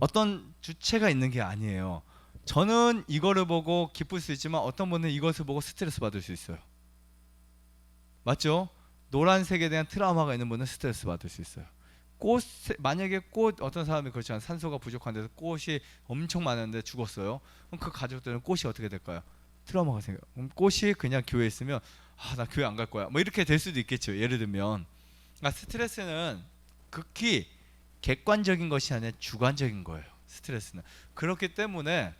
어떤 주체가 있는 게 아니에요. 저는 이거를 보고 기쁠 수 있지만 어떤 분은 이것을 보고 스트레스 받을 수 있어요. 맞죠? 노란색에 대한 트라우마가 있는 분은 스트레스 받을 수 있어요. 만약에 어떤 사람이 그렇지만 산소가 부족한 데서 꽃이 엄청 많은데 죽었어요. 그럼 그 가족들은 꽃이 어떻게 될까요? 트라우마가 생겨요. 그럼 꽃이 그냥 교회에 있으면 나 교회 안 갈 거야. 뭐 이렇게 될 수도 있겠죠. 예를 들면. 그러니까 스트레스는 극히 객관적인 것이 아니라 주관적인 거예요. 스트레스는. 그렇기 때문에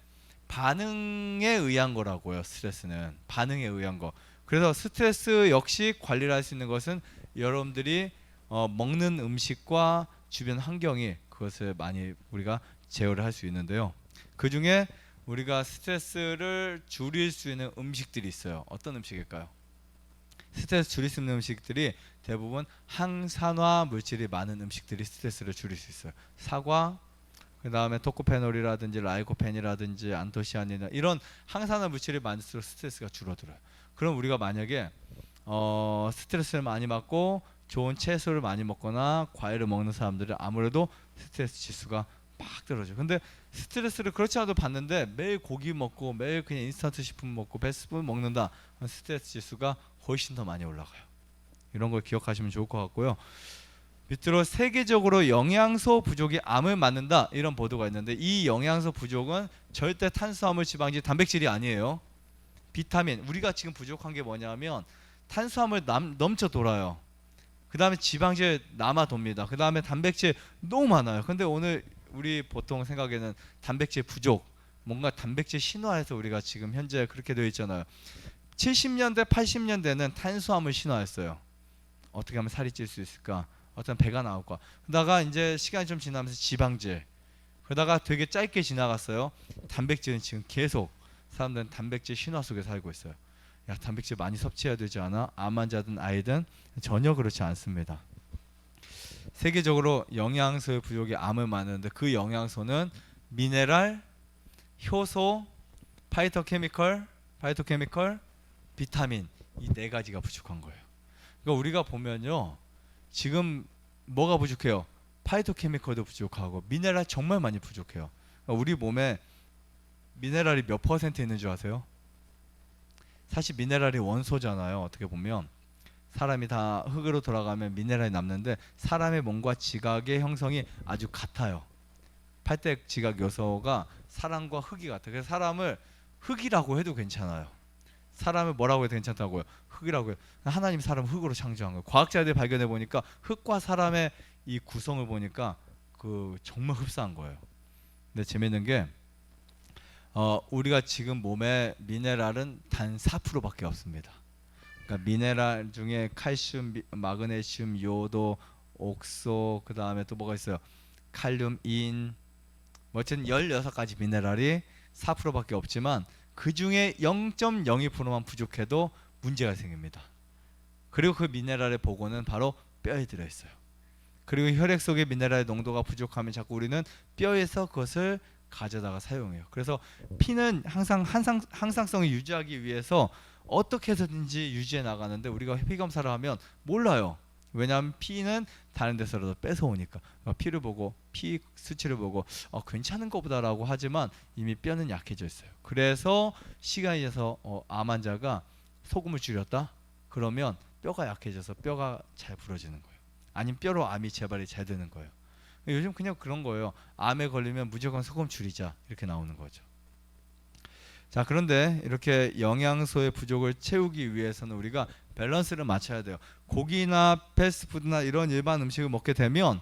반응에 의한 거라고요. 스트레스는 반응에 의한 거. 그래서 스트레스 역시 관리를 할 수 있는 것은 여러분들이 먹는 음식과 주변 환경이 그것을 많이 우리가 제어를 할 수 있는데요. 그 중에 우리가 스트레스를 줄일 수 있는 음식들이 있어요. 어떤 음식일까요? 스트레스 줄일 수 있는 음식들이 대부분 항산화 물질이 많은 음식들이 스트레스를 줄일 수 있어요. 사과, 그 다음에 토코페놀이라든지 라이코펜이라든지 안토시아닌이나 이런 항산화 물질이 많을수록 스트레스가 줄어들어요. 그럼 우리가 만약에 스트레스를 많이 받고 좋은 채소를 많이 먹거나 과일을 먹는 사람들은 아무래도 스트레스 지수가 막 떨어져요. 근데 스트레스를 그렇지 않아도 받는데 매일 고기 먹고 매일 그냥 인스턴트 식품 먹고 패스트푸드 먹는다. 스트레스 지수가 훨씬 더 많이 올라가요. 이런 걸 기억하시면 좋을 것 같고요. 밑으로 세계적으로 영양소 부족이 암을 맞는다 이런 보도가 있는데 이 영양소 부족은 절대 탄수화물, 지방질, 단백질이 아니에요. 비타민. 우리가 지금 부족한 게 뭐냐면 탄수화물 넘쳐 돌아요. 그 다음에 지방질 남아 돕니다. 그 다음에 단백질 너무 많아요. 근데 오늘 우리 보통 생각에는 단백질 부족, 뭔가 단백질 신화해서 우리가 지금 현재 그렇게 되어 있잖아요. 70년대, 80년대는 탄수화물 신화였어요. 어떻게 하면 살이 찔 수 있을까? 어떤 배가 나올까? 그러다가 이제 시간이 좀 지나면서 지방질. 그러다가 되게 짧게 지나갔어요. 단백질은 지금 계속 사람들은 단백질 신화 속에 살고 있어요. 야, 단백질 많이 섭취해야 되지 않아? 암 환자든 아이든 전혀 그렇지 않습니다. 세계적으로 영양소의 부족이 암을 맞는데 그 영양소는 미네랄, 효소, 파이토케미컬, 비타민 이 네 가지가 부족한 거예요. 그러니까 우리가 보면요. 지금 뭐가 부족해요? 파이토케미컬도 부족하고 미네랄 정말 많이 부족해요. 그러니까 우리 몸에 미네랄이 몇 퍼센트 있는 줄 아세요? 사실 미네랄이 원소잖아요. 어떻게 보면 사람이 다 흙으로 돌아가면 미네랄이 남는데 사람의 몸과 지각의 형성이 아주 같아요. 팔대 지각 요소가 사람과 흙이 같아요. 그래서 사람을 흙이라고 해도 괜찮아요. 사람을 뭐라고 해도 괜찮다고요? 흙이라고 해요. 하나님 사람을 흙으로 창조한 거예요. 과학자들이 발견해 보니까 흙과 사람의 이 구성을 보니까 그 정말 흡사한 거예요. 근데 재밌는 게 우리가 지금 몸에 미네랄은 단 4%밖에 없습니다. 그러니까 미네랄 중에 칼슘, 마그네슘, 요도, 옥소, 그 다음에 또 뭐가 있어요? 칼륨, 인, 뭐 어쨌든 16가지 미네랄이 4%밖에 없지만 그 중에 0.02%만 부족해도 문제가 생깁니다. 그리고 그 미네랄의 보고는 바로 뼈에 들어있어요. 그리고 혈액 속의 미네랄의 농도가 부족하면 자꾸 우리는 뼈에서 그것을 가져다가 사용해요. 그래서 피는 항상 항상성을 유지하기 위해서 어떻게 해서든지 유지해 나가는데 우리가 피 검사를 하면 몰라요. 왜냐하면 피는 다른 데서라도 뺏어오니까 피를 보고 피 수치를 보고 괜찮은 것보다라고 하지만 이미 뼈는 약해져 있어요. 그래서 시간이 지나서 암 환자가 소금을 줄였다? 그러면 뼈가 약해져서 뼈가 잘 부러지는 거예요. 아니면 뼈로 암이 재발이 잘 되는 거예요. 요즘 그냥 그런 거예요. 암에 걸리면 무조건 소금 줄이자 이렇게 나오는 거죠. 자, 그런데 이렇게 영양소의 부족을 채우기 위해서는 우리가 밸런스를 맞춰야 돼요. 고기나 패스트푸드나 이런 일반 음식을 먹게 되면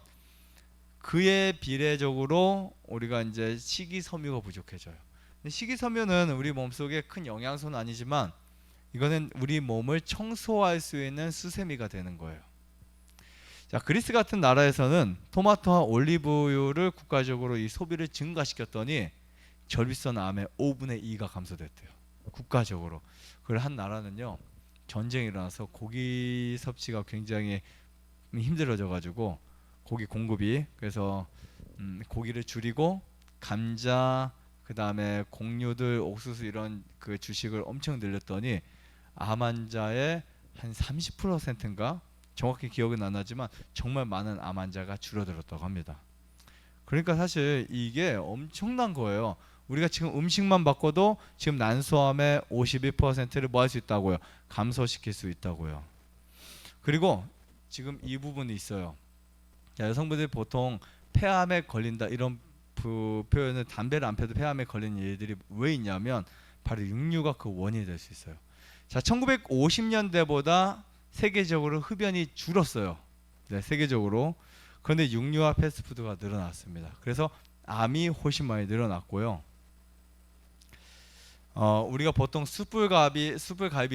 그에 비례적으로 우리가 이제 식이섬유가 부족해져요. 식이섬유는 우리 몸속에 큰 영양소는 아니지만 이거는 우리 몸을 청소할 수 있는 수세미가 되는 거예요. 자, 그리스 같은 나라에서는 토마토와 올리브유를 국가적으로 이 소비를 증가시켰더니 절비성 암의 5분의 2가 감소됐대요. 국가적으로. 그걸 한 나라는요. 전쟁이 일어나서 고기 섭취가 굉장히 힘들어져 가지고 고기 공급이 그래서 고기를 줄이고 감자 그다음에 곡류들 옥수수 이런 그 주식을 엄청 늘렸더니 암 환자의 한 30%인가 정확히 기억은 안 나지만 정말 많은 암 환자가 줄어들었다고 합니다. 그러니까 사실 이게 엄청난 거예요. 우리가 지금 음식만 바꿔도 지금 난소암의 51%를 뭐 할 수 있다고요? 감소시킬 수 있다고요. 그리고 지금 이 부분이 있어요. 자, 여성분들이 보통 폐암에 걸린다 이런 표현을 담배를 안 펴도 폐암에 걸리는 일들이 왜 있냐면 바로 육류가 그 원인이 될 수 있어요. 자, 1950년대보다 세계적으로 흡연이 줄었어요. 네, 세계적으로. 그런데 육류와 패스트푸드가 늘어났습니다. 그래서 암이 훨씬 많이 늘어났고요. 우리가 보통 숯불갈비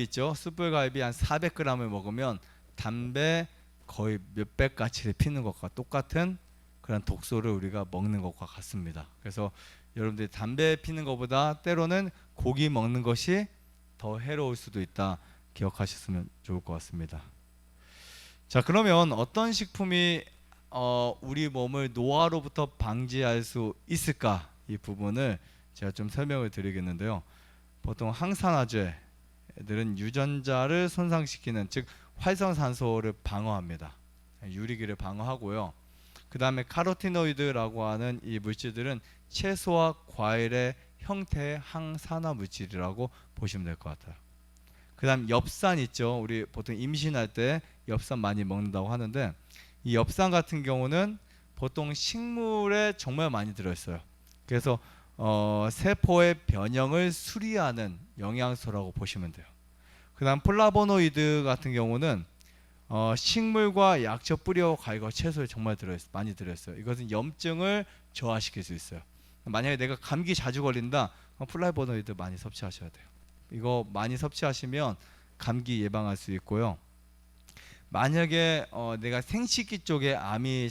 있죠. 숯불갈비 한 400g을 먹으면 담배 거의 몇백 가치를 피는 것과 똑같은 그런 독소를 우리가 먹는 것과 같습니다. 그래서 여러분들이 담배 피는 것보다 때로는 고기 먹는 것이 더 해로울 수도 있다 기억하셨으면 좋을 것 같습니다. 자, 그러면 어떤 식품이 우리 몸을 노화로부터 방지할 수 있을까? 이 부분을 제가 좀 설명을 드리겠는데요. 보통 항산화제들은 유전자를 손상시키는, 즉 활성산소를 방어합니다. 유리기를 방어하고요. 그 다음에 카로티노이드라고 하는 이 물질들은 채소와 과일의 형태의 항산화 물질이라고 보시면 될 것 같아요. 그 다음 엽산 있죠. 우리 보통 임신할 때 엽산 많이 먹는다고 하는데, 이 엽산 같은 경우는 보통 식물에 정말 많이 들어있어요. 그래서 세포의 변형을 수리하는 영양소라고 보시면 돼요. 그 다음 플라보노이드 같은 경우는 식물과 약초 뿌리와 과일과 채소에 정말 많이 들어있어요. 이것은 염증을 저하시킬 수 있어요. 만약에 내가 감기 자주 걸린다, 플라보노이드 많이 섭취하셔야 돼요. 이거 많이 섭취하시면 감기 예방할 수 있고요. 만약에 내가 생식기 쪽에 암이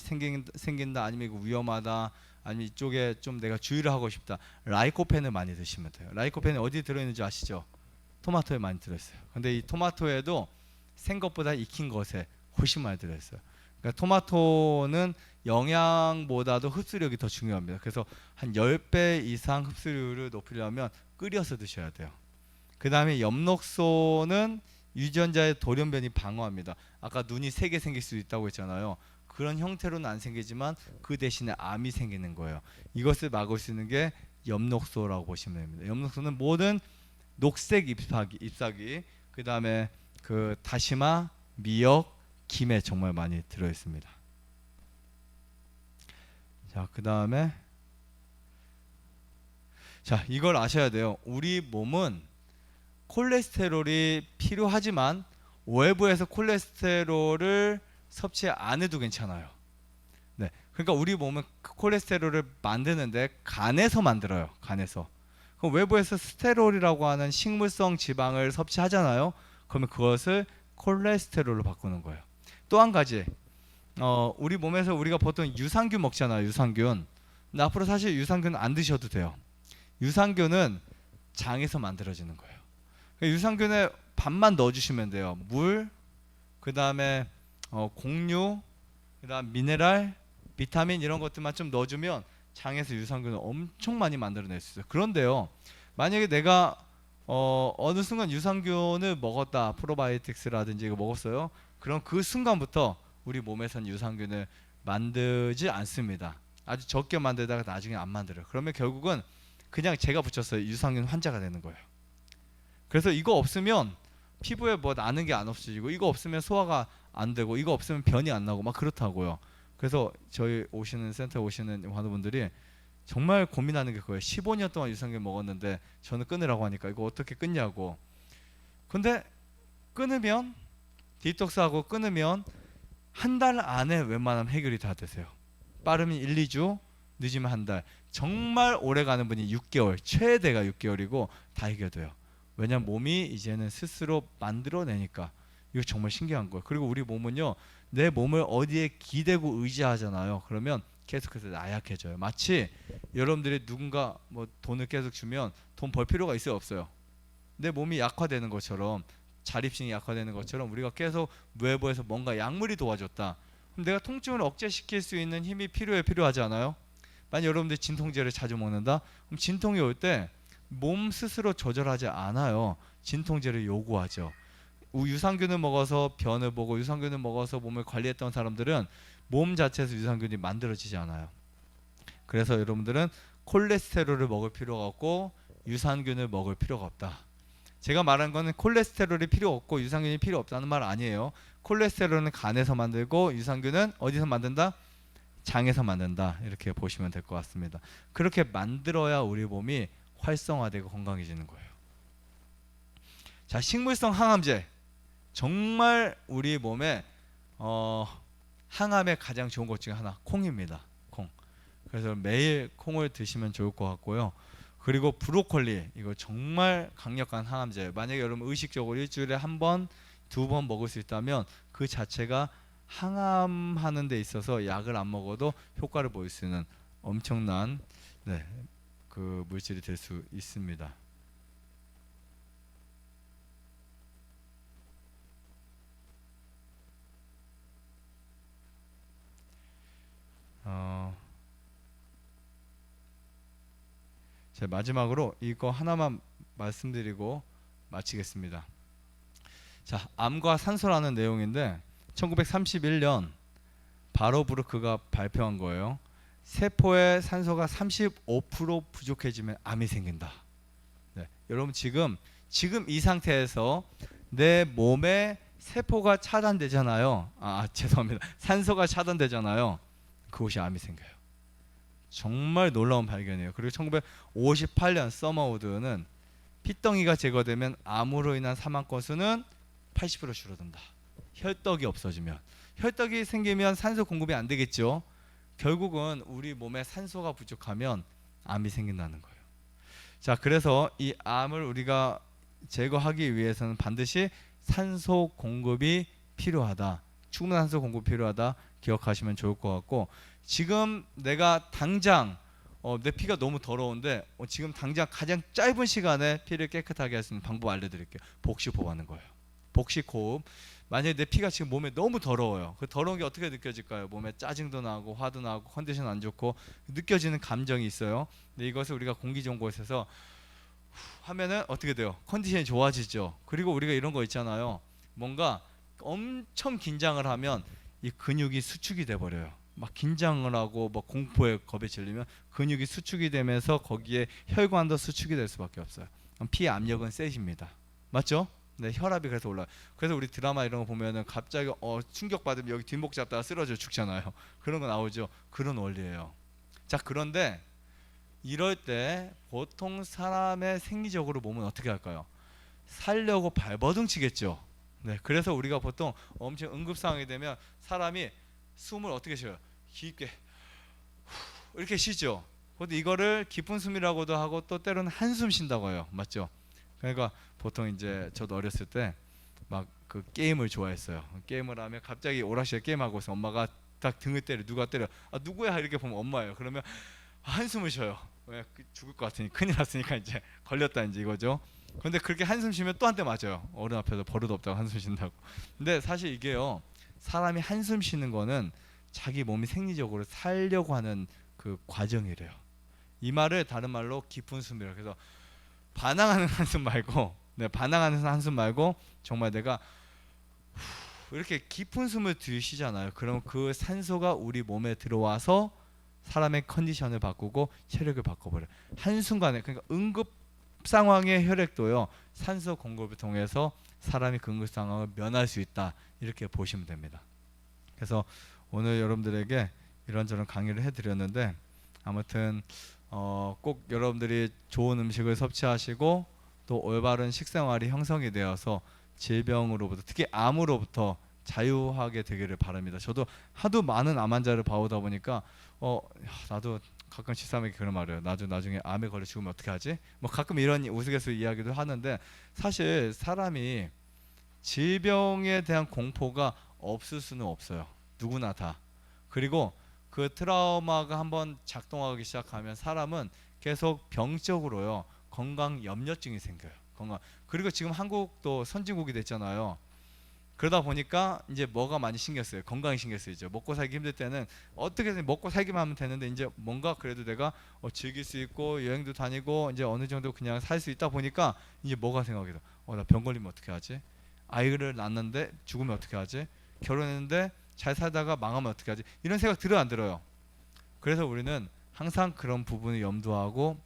생긴다, 아니면 이거 위험하다, 아니면 이쪽에 좀 내가 주의를 하고 싶다, 라이코펜을 많이 드시면 돼요. 라이코펜이 어디 들어있는지 아시죠? 토마토에 많이 들어있어요. 근데 이 토마토에도 생것보다 익힌 것에 훨씬 많이 들어있어요. 그러니까 토마토는 영양보다도 흡수력이 더 중요합니다. 그래서 한 10배 이상 흡수율을 높이려면 끓여서 드셔야 돼요. 그 다음에 엽록소는 유전자의 돌연변이 방어합니다. 아까 눈이 3개 생길 수 있다고 했잖아요. 그런 형태로는 안 생기지만 그 대신에 암이 생기는 거예요. 이것을 막을 수 있는 게 엽록소라고 보시면 됩니다. 엽록소는 모든 녹색 잎사귀, 그 다음에 그 다시마, 미역, 김에 정말 많이 들어 있습니다. 자, 그 다음에 이걸 아셔야 돼요. 우리 몸은 콜레스테롤이 필요하지만 외부에서 콜레스테롤을 섭취 안 해도 괜찮아요. 네, 그러니까 우리 몸은 콜레스테롤을 만드는데 간에서 만들어요. 간에서. 그럼 외부에서 스테롤이라고 하는 식물성 지방을 섭취하잖아요. 그러면 그것을 콜레스테롤로 바꾸는 거예요. 또 한 가지, 우리 몸에서 우리가 보통 유산균 먹잖아요. 유산균. 근데 앞으로 사실 유산균 안 드셔도 돼요. 유산균은 장에서 만들어지는 거예요. 유산균에 반만 넣어주시면 돼요. 물, 그 다음에 곡류, 그 다음 미네랄, 비타민 이런 것들만 좀 넣어주면 장에서 유산균을 엄청 많이 만들어낼 수 있어요. 그런데요, 만약에 내가 어느 순간 유산균을 먹었다, 프로바이오틱스라든지 이거 먹었어요. 그럼 그 순간부터 우리 몸에선 유산균을 만들지 않습니다. 아주 적게 만들다가 나중에 안 만들어요. 그러면 결국은 그냥 제가 붙였어요. 유산균 환자가 되는 거예요. 그래서 이거 없으면 피부에 뭐 나는 게 안 없어지고, 이거 없으면 소화가 안 되고, 이거 없으면 변이 안 나고 막 그렇다고요. 그래서 저희 센터에 오시는 환우분들이 정말 고민하는 게 그거예요. 15년 동안 유산균 먹었는데 저는 끊으라고 하니까 이거 어떻게 끊냐고. 근데 끊으면, 디톡스하고 끊으면 한 달 안에 웬만하면 해결이 다 되세요. 빠르면 1, 2주, 늦으면 한 달. 정말 오래 가는 분이 6개월, 최대가 6개월이고 다 해결돼요. 왜냐면 몸이 이제는 스스로 만들어내니까. 이거 정말 신기한 거예요. 그리고 우리 몸은요, 내 몸을 어디에 기대고 의지하잖아요. 그러면 계속해서 나약해져요. 마치 여러분들이 누군가 뭐 돈을 계속 주면 돈 벌 필요가 있어요, 없어요? 내 몸이 약화되는 것처럼, 자립심이 약화되는 것처럼 우리가 계속 외부에서 뭔가 약물이 도와줬다. 그럼 내가 통증을 억제시킬 수 있는 힘이 필요하지 않아요? 만약 여러분들이 진통제를 자주 먹는다? 그럼 진통이 올 때 몸 스스로 조절하지 않아요. 진통제를 요구하죠. 유산균을 먹어서 변을 보고 유산균을 먹어서 몸을 관리했던 사람들은 몸 자체에서 유산균이 만들어지지 않아요. 그래서 여러분들은 콜레스테롤을 먹을 필요가 없고 유산균을 먹을 필요가 없다. 제가 말한 거는 콜레스테롤이 필요 없고 유산균이 필요 없다는 말 아니에요. 콜레스테롤은 간에서 만들고 유산균은 어디서 만든다? 장에서 만든다. 이렇게 보시면 될 것 같습니다. 그렇게 만들어야 우리 몸이 활성화되고 건강해지는 거예요. 자, 식물성 항암제. 정말 우리 몸에 항암에 가장 좋은 것 중에 하나 콩입니다. 콩. 그래서 매일 콩을 드시면 좋을 것 같고요. 그리고 브로콜리 이거 정말 강력한 항암제예요. 만약에 여러분 의식적으로 일주일에 한 번, 두 번 먹을 수 있다면 그 자체가 항암하는 데 있어서 약을 안 먹어도 효과를 보일 수 있는 엄청난 그 물질이 될 수 있습니다. 제가 마지막으로 이거 하나만 말씀드리고 마치겠습니다. 자, 암과 산소라는 내용인데 1931년 바로브루크가 발표한 거예요. 세포의 산소가 35% 부족해지면 암이 생긴다. 네, 여러분 지금 이 상태에서 내 몸에 세포가 차단되잖아요. 죄송합니다. 산소가 차단되잖아요. 그것이 암이 생겨요. 정말 놀라운 발견이에요. 그리고 1958년 서머우드는 피덩이가 제거되면 암으로 인한 사망 건수는 80% 줄어든다. 혈떡이 없어지면. 혈떡이 생기면 산소 공급이 안 되겠죠. 결국은 우리 몸에 산소가 부족하면 암이 생긴다는 거예요. 자, 그래서 이 암을 우리가 제거하기 위해서는 반드시 산소 공급이 필요하다. 충분한 산소 공급이 필요하다. 기억하시면 좋을 것 같고, 지금 내가 당장 내 피가 너무 더러운데 지금 당장 가장 짧은 시간에 피를 깨끗하게 할 수 있는 방법 알려드릴게요. 복식호흡 하는 거예요. 복식호흡. 만약에 내 피가 지금 몸에 너무 더러워요. 그 더러운 게 어떻게 느껴질까요? 몸에 짜증도 나고 화도 나고 컨디션 안 좋고 느껴지는 감정이 있어요. 근데 이것을 우리가 공기 좋은 곳에서 하면은 어떻게 돼요? 컨디션이 좋아지죠. 그리고 우리가 이런 거 있잖아요. 뭔가 엄청 긴장을 하면 이 근육이 수축이 돼 버려요. 막 긴장을 하고 뭐 공포에 겁에 질리면 근육이 수축이 되면서 거기에 혈관도 수축이 될 수밖에 없어요. 피의 압력은 세집니다. 맞죠? 네, 혈압이 그래서 올라요. 그래서 우리 드라마 이런 거 보면은 갑자기 충격 받으면 여기 뒷목 잡다가 쓰러져 죽잖아요. 그런 거 나오죠. 그런 원리예요. 자, 그런데 이럴 때 보통 사람의 생리적으로 몸은 어떻게 할까요? 살려고 발버둥 치겠죠. 네, 그래서 우리가 보통 엄청 응급 상황이 되면 사람이 숨을 어떻게 쉬어요? 깊게 이렇게 쉬죠. 근데 이거를 깊은 숨이라고도 하고 또 때로는 한숨 쉰다고 해요. 맞죠? 그러니까 보통 이제 저도 어렸을 때 막 그 게임을 좋아했어요. 게임을 하면 갑자기 오락실에 게임하고 있어. 엄마가 딱 등을 때려. 누가 때려? 누구야? 이렇게 보면 엄마예요. 그러면 한숨을 쉬어요. 왜? 죽을 것 같으니 큰일 났으니까 이제 걸렸다 이제 이거죠. 근데 그렇게 한숨 쉬면 또 한 대 맞아요. 어른 앞에서 버릇 없다고 한숨 쉰다고. 근데 사실 이게요. 사람이 한숨 쉬는 거는 자기 몸이 생리적으로 살려고 하는 그 과정이래요. 이 말을 다른 말로 깊은 숨이라. 그래서 반항하는 한숨 말고, 반항하는 한숨 말고 정말 내가 이렇게 깊은 숨을 들이쉬잖아요. 그럼 그 산소가 우리 몸에 들어와서 사람의 컨디션을 바꾸고 체력을 바꿔버려요. 한순간에. 그러니까 응급 상황의 혈액도요, 산소 공급을 통해서 사람이 그 응급 상황을 면할 수 있다. 이렇게 보시면 됩니다. 그래서 오늘 여러분들에게 이런저런 강의를 해드렸는데, 아무튼 꼭 여러분들이 좋은 음식을 섭취하시고 또 올바른 식생활이 형성이 되어서 질병으로부터, 특히 암으로부터 자유하게 되기를 바랍니다. 저도 하도 많은 암 환자를 봐오다 보니까 나도 가끔 집사람에게 그런 말이에요. 나중에 암에 걸려 죽으면 어떻게 하지? 뭐 가끔 이런 우스갯소리 이야기도 하는데, 사실 사람이 질병에 대한 공포가 없을 수는 없어요. 누구나 다. 그리고 그 트라우마가 한번 작동하기 시작하면 사람은 계속 병적으로요, 건강 염려증이 생겨요. 그리고 지금 한국도 선진국이 됐잖아요. 그러다 보니까 이제 뭐가 많이 신경 쓰여요? 건강이 신경 쓰이죠. 먹고 살기 힘들 때는 어떻게든 먹고 살기만 하면 되는데, 이제 뭔가 그래도 내가 즐길 수 있고 여행도 다니고 이제 어느 정도 그냥 살 수 있다 보니까 이제 뭐가 생각이 돼? 나 병 걸리면 어떻게 하지? 아이를 낳았는데 죽으면 어떻게 하지? 결혼했는데 잘 살다가 망하면 어떻게 하지? 이런 생각 들어요, 안 들어요? 그래서 우리는 항상 그런 부분을 염두하고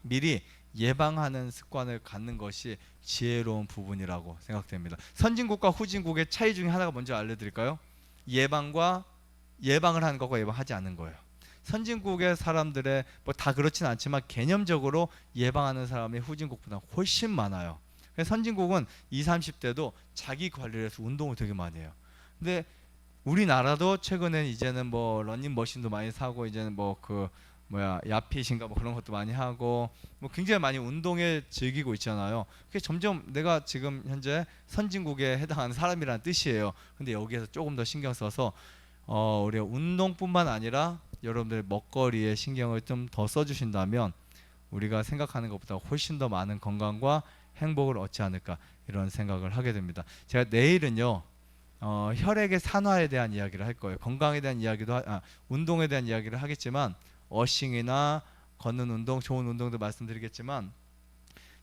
미리 예방하는 습관을 갖는 것이 지혜로운 부분이라고 생각됩니다. 선진국과 후진국의 차이 중에 하나가 뭔지 알려드릴까요? 예방을 하는 것과 예방하지 않는 거예요. 선진국의 사람들의 다 그렇진 않지만 개념적으로 예방하는 사람이 후진국보다 훨씬 많아요. 선진국은 20, 30대도 자기 관리를 해서 운동을 되게 많이 해요. 근데 우리나라도 최근에 이제는 뭐 러닝머신도 많이 사고 이제는 뭐 그 뭐야 야핏인가 뭐 그런 것도 많이 하고 뭐 굉장히 많이 운동에 즐기고 있잖아요. 그게 점점 내가 지금 현재 선진국에 해당하는 사람이라는 뜻이에요. 근데 여기에서 조금 더 신경 써서 우리가 운동뿐만 아니라 여러분들 먹거리에 신경을 좀 더 써주신다면 우리가 생각하는 것보다 훨씬 더 많은 건강과 행복을 얻지 않을까 이런 생각을 하게 됩니다. 제가 내일은요 혈액의 산화에 대한 이야기를 할 거예요. 건강에 대한 이야기도 운동에 대한 이야기를 하겠지만 어싱이나 걷는 운동, 좋은 운동도 말씀드리겠지만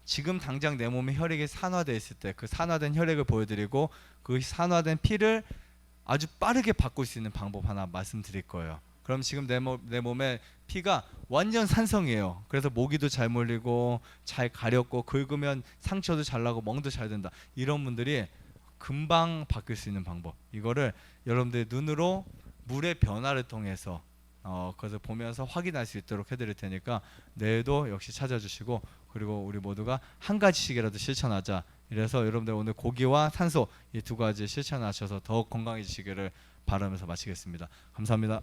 지금 당장 내 몸에 혈액이 산화되어 있을 때 그 산화된 혈액을 보여드리고 그 산화된 피를 아주 빠르게 바꿀 수 있는 방법 하나 말씀드릴 거예요. 그럼 지금 내 몸에 피가 완전 산성이에요. 그래서 모기도 잘 몰리고 잘 가렵고 긁으면 상처도 잘 나고 멍도 잘 든다. 이런 분들이 금방 바뀔 수 있는 방법. 이거를 여러분들의 눈으로 물의 변화를 통해서 그것을 보면서 확인할 수 있도록 해드릴 테니까 내일도 역시 찾아주시고 그리고 우리 모두가 한 가지씩이라도 실천하자. 이래서 여러분들 오늘 고기와 산소 이 두 가지 실천하셔서 더욱 건강해지시기를 바라면서 마치겠습니다. 감사합니다.